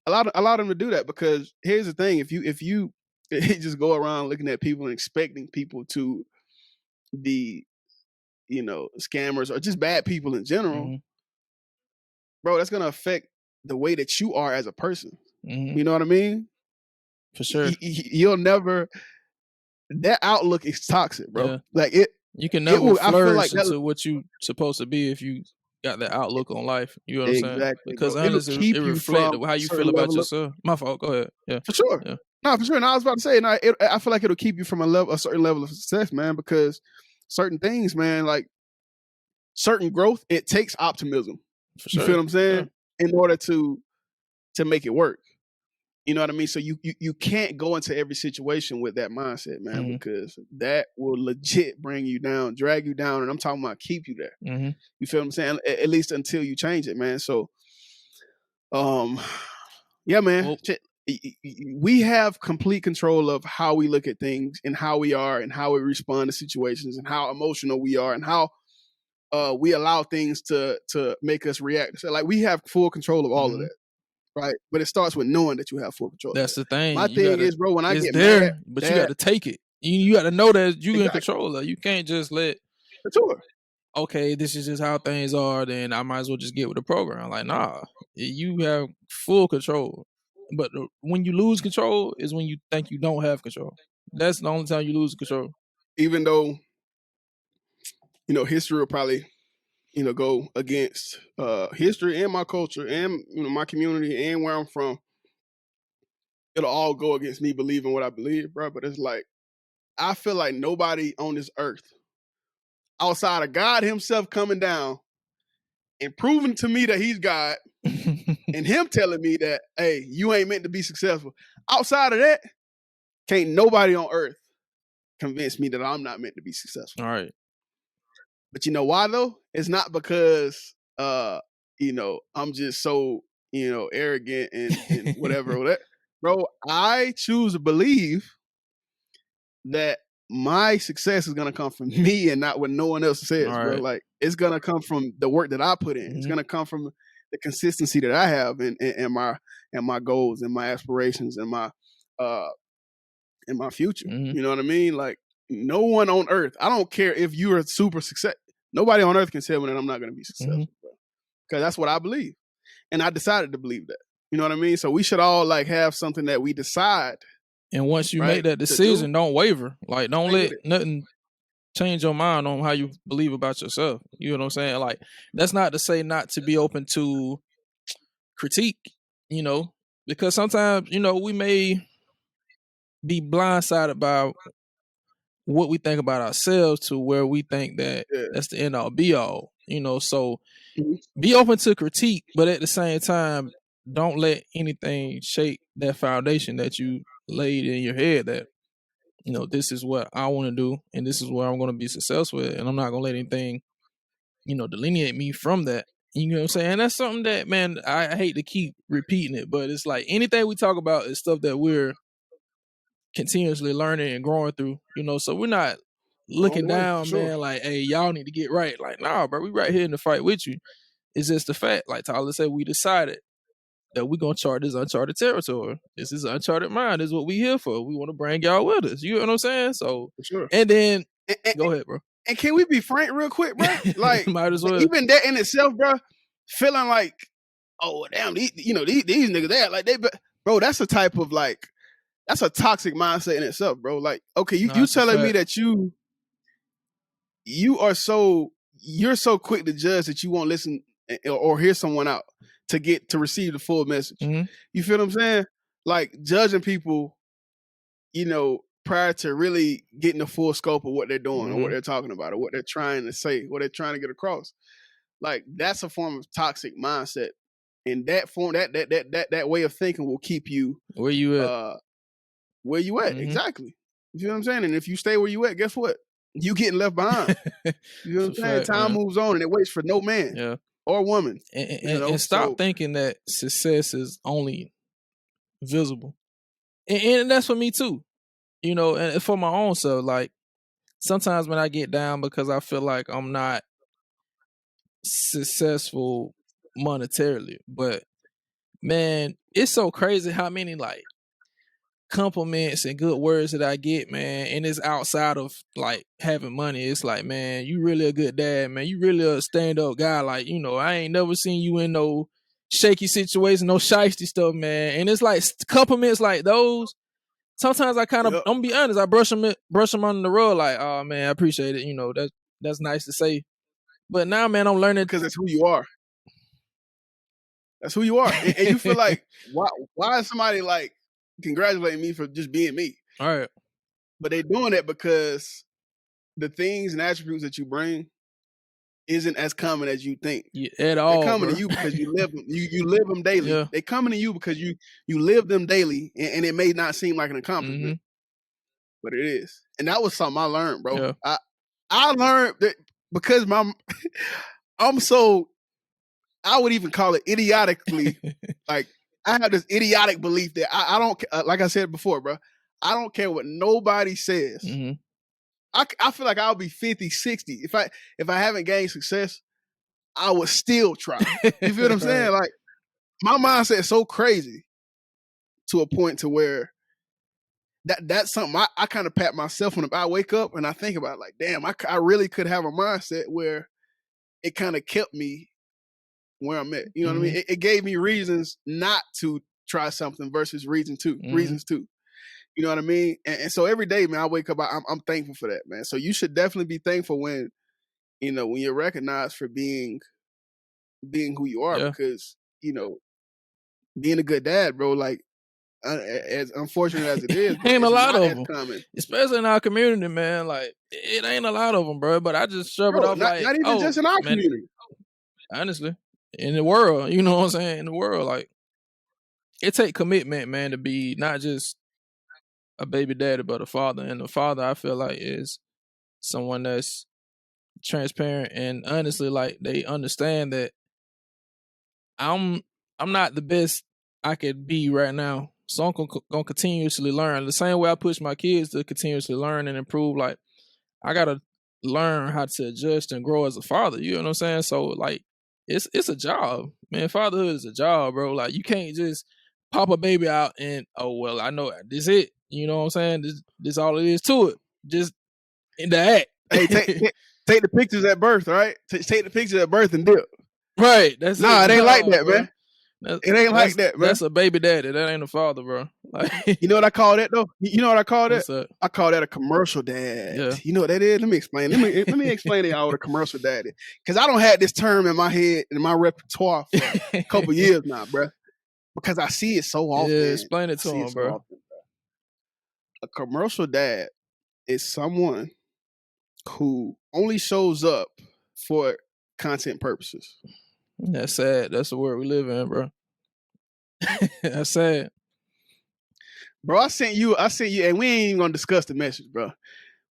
Allow them to do that, because here's the thing: if you just go around looking at people and expecting people to be, scammers or just bad people in general, bro, that's gonna affect the way that you are as a person. Mm-hmm. You know what I mean? For sure. You'll never. That outlook is toxic, bro. Yeah. Like it. You can It never will. I feel flourish like that. into what you supposed to be if you got that outlook on life. You know what I'm saying? Exactly, Because bro. It'll honestly, it keep you reflects from how a you feel certain about level of. yourself. My fault. Go ahead. Yeah. For sure. Yeah. No, for sure. No, I was about to say, I feel like it'll keep you from a certain level of success, man, because certain things, man, like certain growth, it takes optimism. For You sure. feel what I'm saying? Yeah. In order to make it work. You know what I mean? So you can't go into every situation with that mindset, man, because that will legit bring you down, drag you down, and I'm talking about keep you there. Mm-hmm. You feel what I'm saying? At least until you change it, man. So, yeah, man. Well, we have complete control of how we look at things and how we are and how we respond to situations and how emotional we are and how we allow things to make us react. So, like, we have full control of all of that. Right, but it starts with knowing that you have full control. That's the thing. My thing is, bro, when I get mad, but you got to take it. You got to know that you in control of. You can't just let. Sure. Okay, this is just how things are. Then I might as well just get with the program. Like, nah, you have full control. But when you lose control is when you think you don't have control. That's the only time you lose control. Even though, history will probably, go against history and my culture and my community and where I'm from. It'll all go against me believing what I believe, bro. But it's like, I feel like nobody on this earth, outside of God himself coming down and proving to me that he's God, and him telling me that, hey, you ain't meant to be successful. Outside of that, can't nobody on earth convince me that I'm not meant to be successful. All right. But you know why though? It's not because I'm just so, arrogant and whatever. Bro, I choose to believe that my success is gonna come from me and not what no one else says, All bro. right. Like, it's gonna come from the work that I put in. It's gonna come from the consistency that I have in my goals and my aspirations and my future. You know what I mean? Like, no one on earth, I don't care if you're a super success, nobody on earth can tell me that I'm not gonna be successful, bro. Because that's what I believe. And I decided to believe that. You know what I mean? So we should all like have something that we decide. And once you make that decision, don't waver. Like, don't let nothing change your mind on how you believe about yourself. You know what I'm saying? Like, that's not to say not to be open to critique, because sometimes, we may be blindsided by what we think about ourselves to where we think that that's the end all be all, so be open to critique, but at the same time, don't let anything shake that foundation that you laid in your head that, this is what I want to do and this is where I'm going to be successful at, and I'm not going to let anything, delineate me from that. You know what I'm saying? And that's something that, man, I hate to keep repeating it, but it's like anything we talk about is stuff that we're continuously learning and growing through, so we're not looking down, man, like, hey, y'all need to get right. Like, nah, bro, we right here in the fight with you. It's just the fact, like Tyler said, we decided that we're going to chart this uncharted territory. This is uncharted mind. This is what we here for. We want to bring y'all with us. You know what I'm saying? So, and then, go ahead, bro. And can we be frank real quick, bro? Like, might as well. Even that in itself, bro, feeling like, oh, damn, these niggas, they like, bro, that's a type of like, that's a toxic mindset in itself, bro. Like, okay, you telling me that you're so quick to judge that you won't listen or hear someone out to receive the full message. You feel what I'm saying? Like, judging people, prior to really getting the full scope of what they're doing or what they're talking about or what they're trying to say, what they're trying to get across. Like, that's a form of toxic mindset. And that form, that way of thinking will keep you where you at. Where you at, exactly. You see what I'm saying? And if you stay where you at, guess what? You getting left behind. You know what I'm saying? Time moves on and it waits for no man or woman. And stop thinking that success is only visible. And that's for me too. And for my own self, like, sometimes when I get down because I feel like I'm not successful monetarily, but man, it's so crazy how many like compliments and good words that I get, man, and it's outside of like having money. It's like, man, you really a good dad, man. You really a stand-up guy. Like, I ain't never seen you in no shaky situation, no shiesty stuff, man. And it's like compliments like those. Sometimes I kind of, I'm gonna be honest, I brush them under the rug, like, oh man, I appreciate it. You know, that's nice to say. But now, man, I'm learning because that's who you are. That's who you are, and you feel like why is somebody like congratulating me for just being me? All right, but they're doing that because the things and attributes that you bring isn't as common as you think. At all, they're coming bro. to you because you live them. You live them daily. Yeah. They're coming to you because you live them daily, and it may not seem like an accomplishment, but it is. And that was something I learned, bro. Yeah. I learned that because I'm so, I would even call it idiotically, like I have this idiotic belief that I don't, like I said before, bro, I don't care what nobody says. I feel like I'll be 50, 60. If I haven't gained success, I would still try. You feel what I'm saying? Like my mindset is so crazy to a point to where that's something I kind of pat myself on. I wake up and I think about it, like, damn, I really could have a mindset where it kind of kept me where I'm at. You know what I mean? It gave me reasons not to try something versus reasons to. You know what I mean? And so every day, man, I wake up, I'm thankful for that, man. So you should definitely be thankful when, you know, when you're recognized for being who you are, because, you know, being a good dad, bro, like, as unfortunate as it is, bro, ain't a lot of them, common. Especially in our community, man. Like, it ain't a lot of them, bro. But I just shove it off not even just in our community. Honestly, in the world, you know what I'm saying? In the world, like, it take commitment, man, to be not just a baby daddy, but a father. And the father, I feel like, is someone that's transparent and honestly, like, they understand that I'm not the best I could be right now. So I'm gonna continuously learn. The same way I push my kids to continuously learn and improve, like, I gotta learn how to adjust and grow as a father. You know what I'm saying? So, like, it's a job, man. Fatherhood is a job, bro. Like, you can't just pop a baby out and, oh well, I know this it. You know what I'm saying? This all it is to it. Just in the act. Hey, take the pictures at birth, right? Take the pictures at birth and dip. Right. That's it ain't like that, bro. Man. It ain't like that, man. That's a baby daddy. That ain't a father, bro. Like, you know what I call that, though? You know what I call that? That? I call that a commercial dad. Yeah. You know what that is? Let me explain. Let me explain to y'all what a commercial daddy. Because I don't have this term in my head, in my repertoire for a couple years now, bro. Because I see it so often. Yeah, explain it to him, bro. A commercial dad is someone who only shows up for content purposes. That's sad. That's the world we live in, bro. That's sad. Bro, I sent you, and we ain't even gonna discuss the message, bro.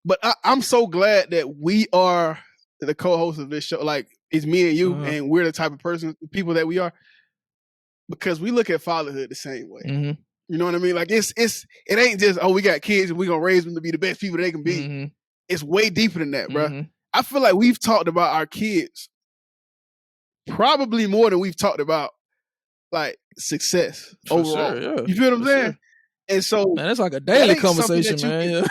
But I'm so glad that we are the co-hosts of this show. Like, it's me and you, and we're the type of people that we are, because we look at fatherhood the same way. You know what I mean? Like, it ain't just, oh, we got kids and we gonna raise them to be the best people they can be. It's way deeper than that, bro. I feel like we've talked about our kids probably more than we've talked about, like, success overall. Sure, yeah. You feel what I'm saying? Sure. And so, man, it's like a daily conversation, man.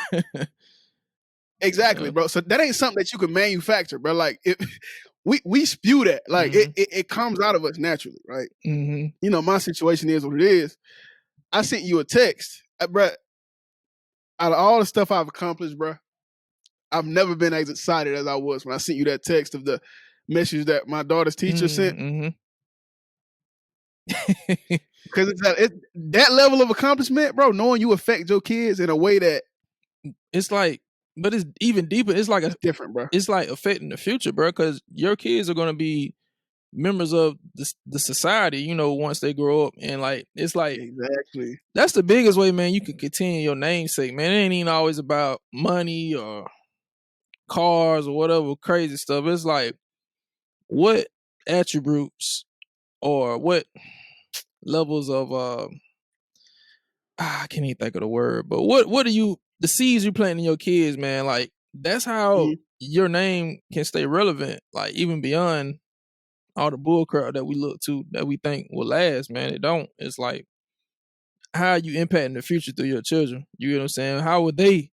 Exactly, bro. So that ain't something that you can manufacture, bro. Like, we spew that. Like, it comes out of us naturally, right? You know, my situation is what it is. I sent you a text, bro. Out of all the stuff I've accomplished, bro, I've never been as excited as I was when I sent you that text of the message that my daughter's teacher sent. Because it's that level of accomplishment, bro, knowing you affect your kids in a way that it's like, but it's even deeper. It's like it's different, bro. It's like affecting the future, bro, because your kids are going to be members of the society, you know, once they grow up. And, like, it's like, exactly, that's the biggest way, man, you can continue your namesake, man. It ain't even always about money or cars or whatever crazy stuff. It's like, what attributes or what levels of I can't even think of the word, but what are the seeds you plant in your kids, man? Like, that's how your name can stay relevant, like, even beyond all the bullcrap that we look to that we think will last, man. It don't. It's like, how you impacting the future through your children. You know what I'm saying? How would they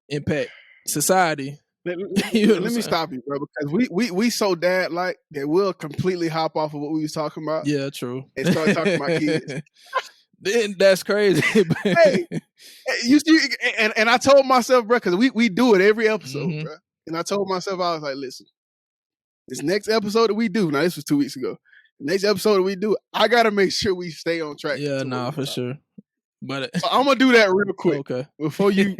impact society Let You know what I'm me saying? stop you, bro, because we so dad like that we'll completely hop off of what we was talking about Yeah, true. and start talking about kids. Then that's crazy. Hey, you see, and I told myself, bro, because we do it every episode, Mhm. bro. And I told myself, I was like, listen, this next episode that we do, now this was 2 weeks ago. The next episode that we do, I gotta make sure we stay on track. Yeah, to what nah, we for talk. sure. But So I'm gonna do that real quick okay. before you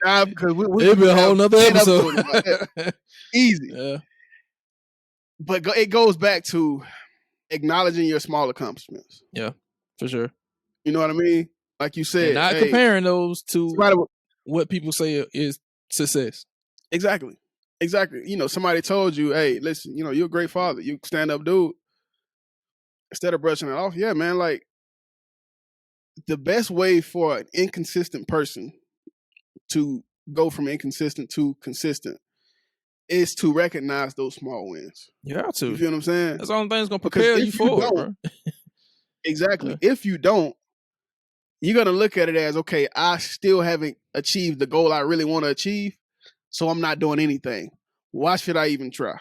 dive, because we're It'll be gonna a whole have nother 10 episode. episodes about that. Easy. Yeah. But it goes back to acknowledging your small accomplishments. Yeah, for sure. You know what I mean? Like you said, And not hey, comparing those to somebody, what people say is success. exactly. You know, somebody told you, hey, listen, you know, you're a great father. You stand up, dude. Instead of brushing it off, yeah, man, like the best way for an inconsistent person to go from inconsistent to consistent is to recognize those small wins. You have to. You feel what I'm saying? That's the only thing that's gonna Because propel you if you forward, don't, bro. exactly, Yeah. if you don't, you're gonna look at it as, okay, I still haven't achieved the goal I really want to achieve, so I'm not doing anything. Why should I even try?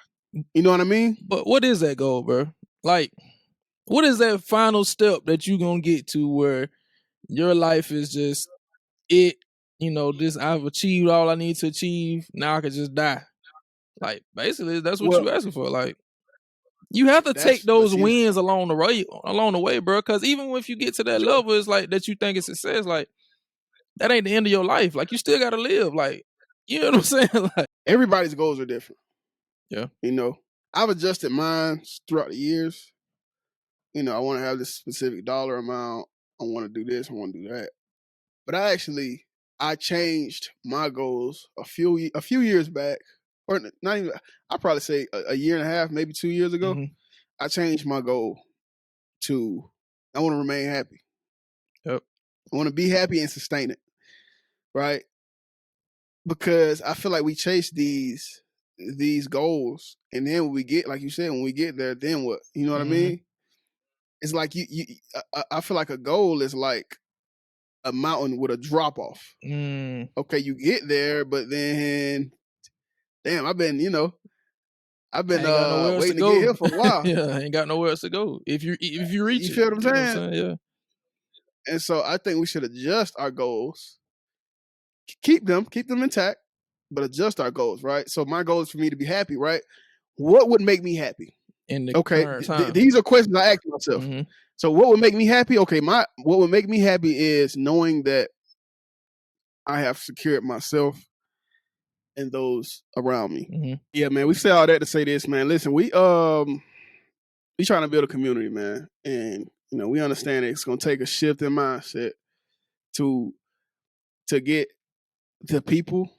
You know what I mean? But what is that goal, bro? Like, what is that final step that you gonna get to where your life is just it? You know, this I've achieved all I need to achieve. Now I can just die. Like, basically, that's what Well, you asking for. Like, you have to take but those see, wins along the way, bro. Because even if you get to that sure, level, it's like that you think it's success. Like, that ain't the end of your life. Like, you still gotta live. Like, you know what I'm saying? Like, everybody's goals are different. yeah. You know, I've adjusted mine throughout the years. You know, I want to have this specific dollar amount. I want to do this. I want to do that. But I changed my goals a few years back, or not even. I probably say a year and a half, maybe 2 years ago. Mm-hmm. I changed my goal to I want to remain happy. Yep. I want to be happy and sustain it, right? Because I feel like we chase these goals, and then when we get, like you said, when we get there, then what? You know what I Mm-hmm. mean? It's like I feel like a goal is like a mountain with a drop off. Mm. Okay, you get there, but then, damn, I've been Ain't got nowhere else to waiting to get go. here for a while. Yeah, ain't got nowhere else to go. If you reach You it, feel what I'm you know what I'm saying? saying? Yeah. And so I think we should adjust our goals, keep them intact, but adjust our goals, right? So my goal is for me to be happy, right? What would make me happy? In the Okay, current time. these are questions I ask myself. Mm-hmm. So what would make me happy? Okay, what would make me happy is knowing that I have secured myself and those around me. Mm-hmm. Yeah, man, we say all that to say this, man. Listen, we trying to build a community, man, and you know we understand it's gonna take a shift in mindset to get the people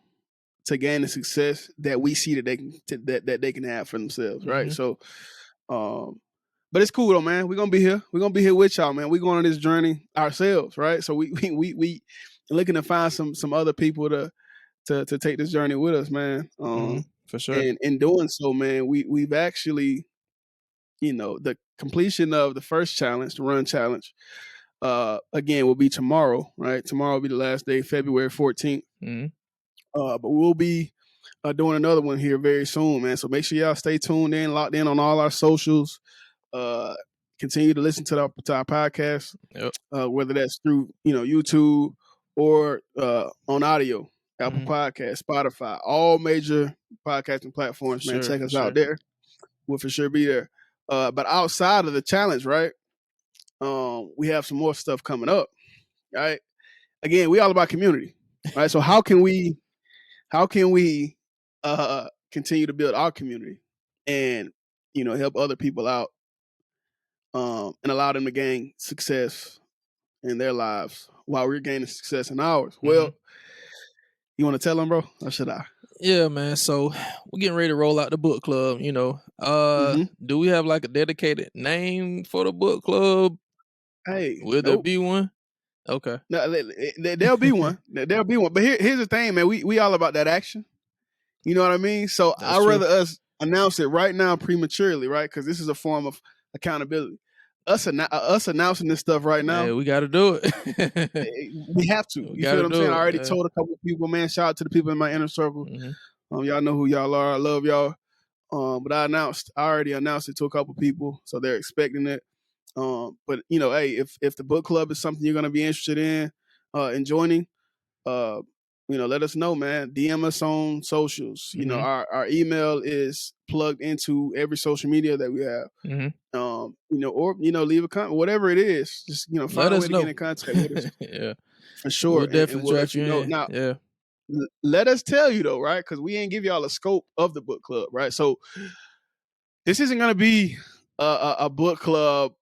to gain the success that we see that they can that they can have for themselves, right? Mm-hmm. So, but it's cool though, man. We're gonna be here. We're gonna be here with y'all, man. We're going on this journey ourselves, right? So we looking to find some other people to take this journey with us, man. For sure. And in doing so, man, we've actually, you know, the completion of the first challenge, the run challenge, again will be tomorrow, right? Tomorrow will be the last day, February 14th. Mm-hmm. But we'll be doing another one here very soon, man. So make sure y'all stay tuned in, locked in on all our socials. Continue to listen to our podcast, Yep. whether that's through, you know, YouTube or on audio, Apple Mm-hmm. Podcasts, Spotify, all major podcasting platforms, man. Check us out there. We'll for sure be there. But outside of the challenge, right? We have some more stuff coming up, right? Again, we all about community, right? So how can we continue to build our community and, you know, help other people out, and allow them to gain success in their lives while we're gaining success in ours? Mm-hmm. Well, you want to tell them, bro, or should I? Yeah, man. So we're getting ready to roll out the book club. You know, do we have like a dedicated name for the book club? Hey, Will there be one? Okay. No, there'll be one. There'll be one. But here's the thing, man. We all about that action. You know what I mean? So I'd rather us announce it right now prematurely, right? Because this is a form of accountability. Us announcing this stuff right now. Hey, we got to do it. We have to. You feel what I'm saying? I already told a couple of people, man. Shout out to the people in my inner circle. Mm-hmm. Y'all know who y'all are. I love y'all. But I already announced it to a couple people, so they're expecting it. But hey, if the book club is something you're gonna be interested in joining, let us know, man. DM us on socials. Mm-hmm. Our email is plugged into every social media that we have. Mm-hmm. Or leave a comment, whatever it is. Just find let a us way to know. get in contact with us. Yeah, For sure, we'll and definitely we'll draft let you you know. in. Now, Yeah, let us tell you though, right? Because we ain't give y'all a scope of the book club, right? So this isn't gonna be a book club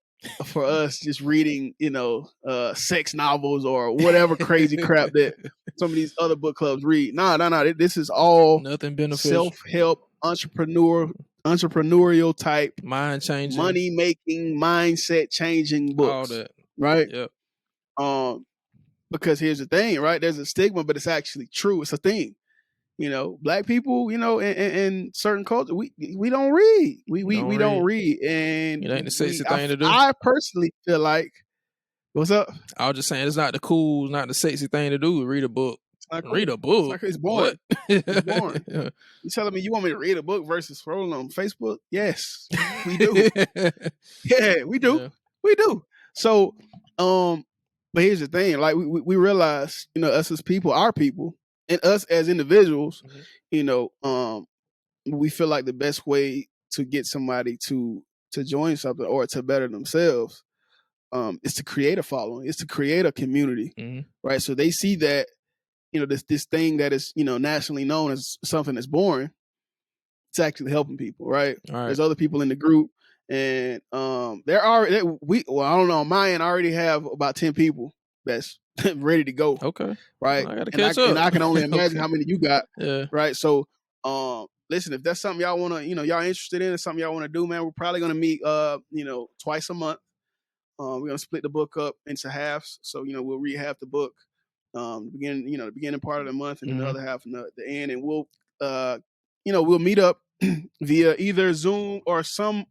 for us just reading, sex novels or whatever crazy crap that some of these other book clubs read. Nah. This is all nothing beneficial. self-help, entrepreneurial type, mind changing, money making, mindset changing books. all that. Right? Yep. Because here's the thing, right? There's a stigma, but it's actually true. It's a thing. Black people, in certain cultures, we don't read. We don't read, and it ain't the sexy thing to do. I personally feel like, what's up? I was just saying, it's not the sexy thing to do. Read a book. It's not cool. Read a book. It's boring. What? It's boring. You telling me you want me to read a book versus scrolling on Facebook? Yes, we do. Yeah, we do. Yeah. We do. So, but here's the thing: like we realize, us as people, our people, and us as individuals, we feel like the best way to get somebody to join something or to better themselves is to create a following, is to create a community, right? So they see that, this thing that is, nationally known as something that's boring, it's actually helping people, right? There's other people in the group, and there are I don't know, on my end, I already have about 10 people that's ready to go. Okay. Right. Well, I gotta catch up. And I can only imagine how many you got. Yeah. Right. So listen, if that's something y'all want to, y'all interested in, something y'all want to do, man, we're probably going to meet, twice a month. We're going to split the book up into halves. So, we'll read half the book, the beginning part of the month, and then the other half in the end. And we'll, we'll meet up via either Zoom or some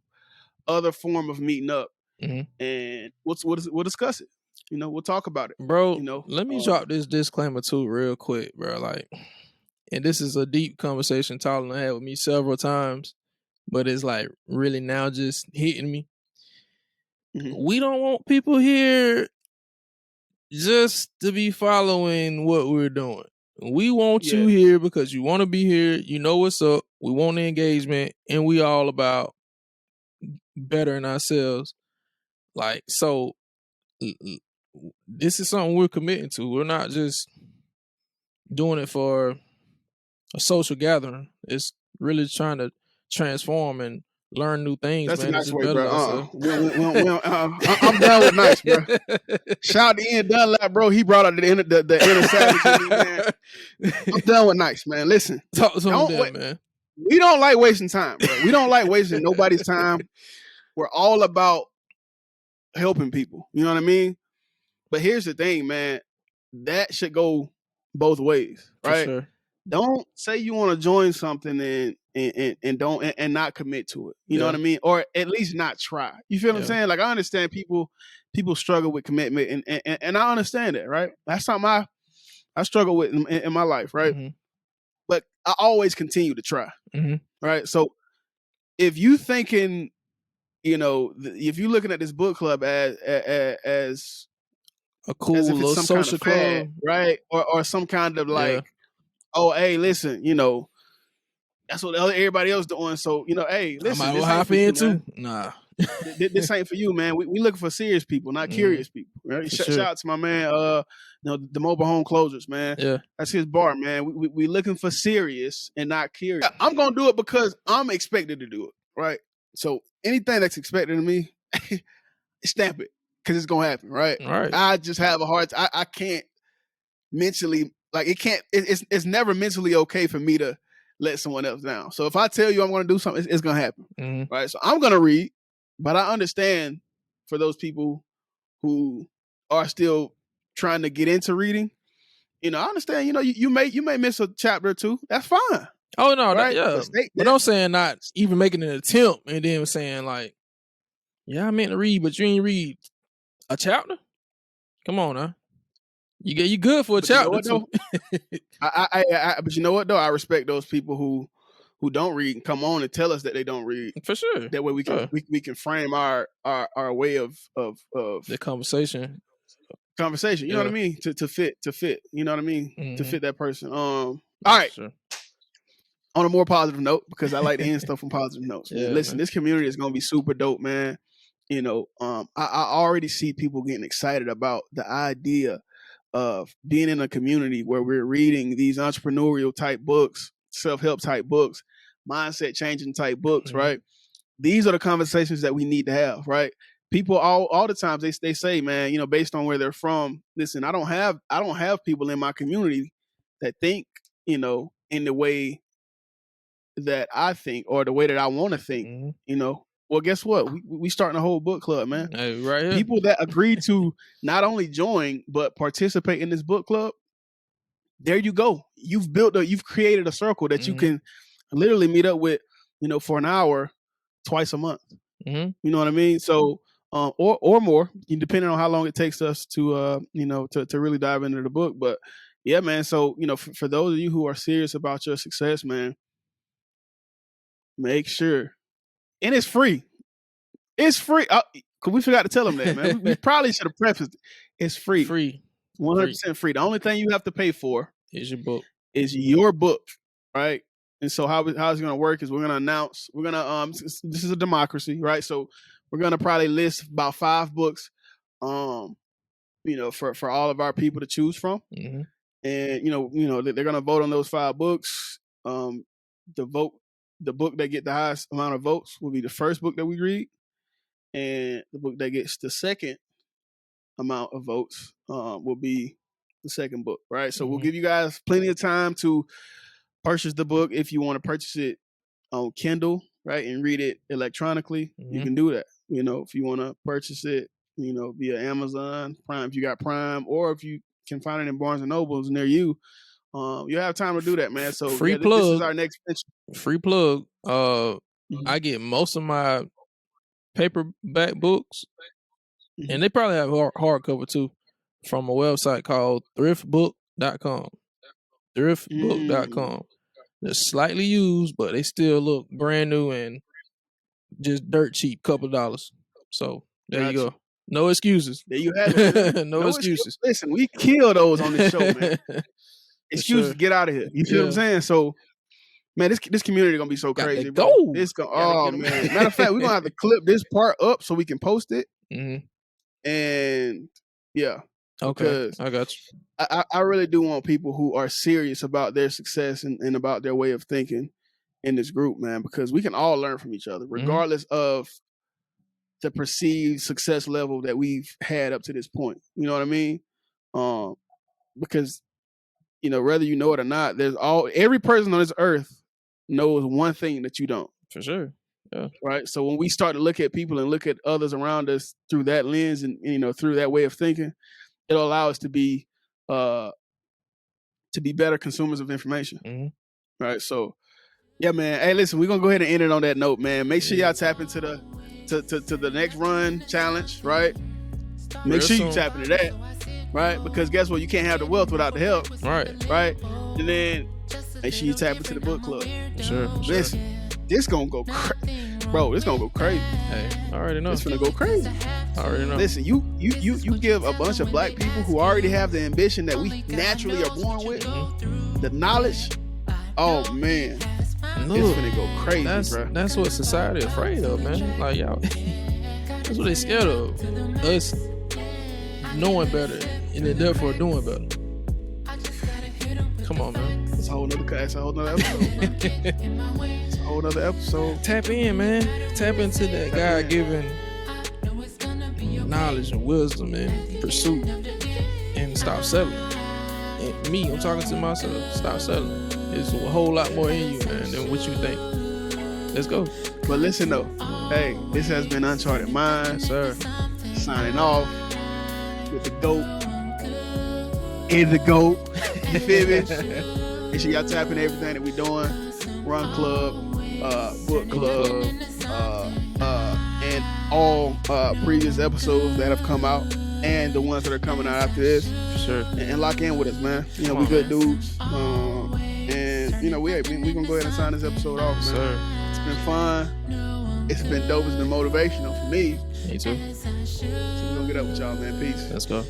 other form of meeting up, and we'll discuss it. We'll talk about it, bro. Let me drop this disclaimer too, real quick, bro. Like, and this is a deep conversation Tyler had with me several times, but it's like really now just hitting me. We don't want people here just to be following what we're doing. We want you here because you want to be here. You know what's up. We want the engagement, and we all about bettering ourselves. Like, so this is something we're committing to. We're not just doing it for a social gathering. It's really trying to transform and learn new things. That's man. a nice way, bro. I'm done with nice, bro. Shout out to Ian Dunlap, bro. He brought out the inner savage in me, man. I'm done with nice, man. Listen, talk to them, man. We don't like wasting time, bro. We don't like wasting nobody's time. We're all about helping people. You know what I mean? But here's the thing, man. That should go both ways, right? For sure. Don't say you want to join something and don't and not commit to it. You know what I mean? Or at least not try. You feel what I'm saying? Like, I understand people struggle with commitment, and I understand that, right? That's something I struggle with in my life, right? But I always continue to try, right? So if you thinking, if you're looking at this book club as a cool little social club, right? Or some kind of like, oh, hey, listen, that's what everybody else doing. So, hey, listen, this ain't for you, man. Nah. This ain't for you, man. We looking for serious people, not curious people. Right? Shout out to my man, the mobile home closers, man. Yeah. That's his bar, man. We looking for serious and not curious. I'm gonna do it because I'm expected to do it, right? So anything that's expected of me, stamp it, because it's gonna happen, right? I just have a hard time. I can't mentally, like, it's never mentally okay for me to let someone else down. So if I tell you I'm going to do something, it's going to happen, right? So I'm going to read, but I understand for those people who are still trying to get into reading. I understand. You may miss a chapter or two. That's fine. Oh no, right? But I'm saying not even making an attempt and then saying like, yeah, I meant to read, but you ain't read a chapter. Come on, huh? You good for a chapter too. But you know what though? I respect those people who don't read and come on and tell us that they don't read. For sure. That way we can frame our way of the conversation. You know what I mean? To fit. You know what I mean? Mm-hmm. To fit that person. All right. Sure. On a more positive note, because I like to end stuff on positive notes. Man. Listen, this community is gonna be super dope, man. You know, I already see people getting excited about the idea of being in a community where we're reading these entrepreneurial type books, self-help type books, mindset changing type books, right? These are the conversations that we need to have, right? People all the times they say, man, you know, based on where they're from, listen, I don't have people in my community that think, you know, in the way that I think or the way that I want to think, you know. Well, guess what? We starting a whole book club, man. Hey, right here. People that agree to not only join but participate in this book club. There you go. You've created a circle that you can literally meet up with, you know, for an hour, twice a month. You know what I mean? So, or more, depending on how long it takes us to, you know, to really dive into the book. But yeah, man. So, you know, for those of you who are serious about your success, man, make sure. And it's free. It's free. Cause we forgot to tell them that, man. We probably should have prefaced it. It's free. Free. 100% free. The only thing you have to pay for is your book. Right? And so how it's going to work is we're going to announce. We're going to this is a democracy, right? So we're going to probably list about 5 books, you know, for all of our people to choose from. And you know they're going to vote on those 5 books. The book that get the highest amount of votes will be the first book that we read, and the book that gets the second amount of votes will be the second book, right? So we'll give you guys plenty of time to purchase the book. If you want to purchase it on Kindle, right, and read it electronically, you can do that. You know, if you want to purchase it, you know, via Amazon Prime, if you got Prime, or if you can find it in Barnes and Nobles near you, you have time to do that, man. So free plug. This is our next venture. Free plug. I get most of my paperback books, and they probably have hardcover too, from a website called thriftbook.com. Thriftbook.com. They're slightly used, but they still look brand new and just dirt cheap, couple dollars. So there you go. No excuses. There you have it. no excuses. Listen, we kill those on this show, man. Excuses, get out of here. You feel what I'm saying? So, man, this community gonna be so crazy, bro. Oh man. Matter of fact, we're gonna have to clip this part up so we can post it. And yeah. Okay. I got you. I really do want people who are serious about their success and about their way of thinking in this group, man, because we can all learn from each other, regardless of the perceived success level that we've had up to this point. You know what I mean? Because, you know, whether you know it or not, every person on this earth knows one thing that you don't. For sure. Yeah. Right. So when we start to look at people and look at others around us through that lens and, you know, through that way of thinking, it'll allow us to be better consumers of information. Right. So yeah, man. Hey, listen, we're gonna go ahead and end it on that note, man. Make sure y'all tap into the next run challenge, right? Make sure you tap into that, right? Because guess what? You can't have the wealth without the help. Right. And then make sure you tap into the book club. Sure. Listen, this gonna go bro, it's gonna go crazy. Hey, I already know. It's gonna go crazy. I already know. Listen, you give a bunch of black people who already have the ambition that we naturally are born with, the knowledge. Oh man, it's gonna go crazy, bro. That's what society is afraid of, man. Like y'all, that's what they scared of. Us knowing better and then therefore doing better. Come on, man. It's a whole nother episode, man. It's a whole nother episode. Tap in, man. Tap into that God-given knowledge and wisdom and pursuit, and stop settling. And me, I'm talking to myself. Stop settling. There's a whole lot more in you, man, than what you think. Let's go. But listen though, hey, this has been Uncharted Minds, sir. Signing off with the GOAT. And the GOAT. You feel me? Make sure y'all tap into everything that we doing. Run Club, Book Club, and all previous episodes that have come out, and the ones that are coming out after this. sure. And lock in with us, man. You know, we good dudes. And you know, we gonna go ahead and sign this episode off, man. Sir. It's been fun. It's been dope. It's been motivational for me. Me too. So we're gonna get up with y'all, man. Peace. Let's go.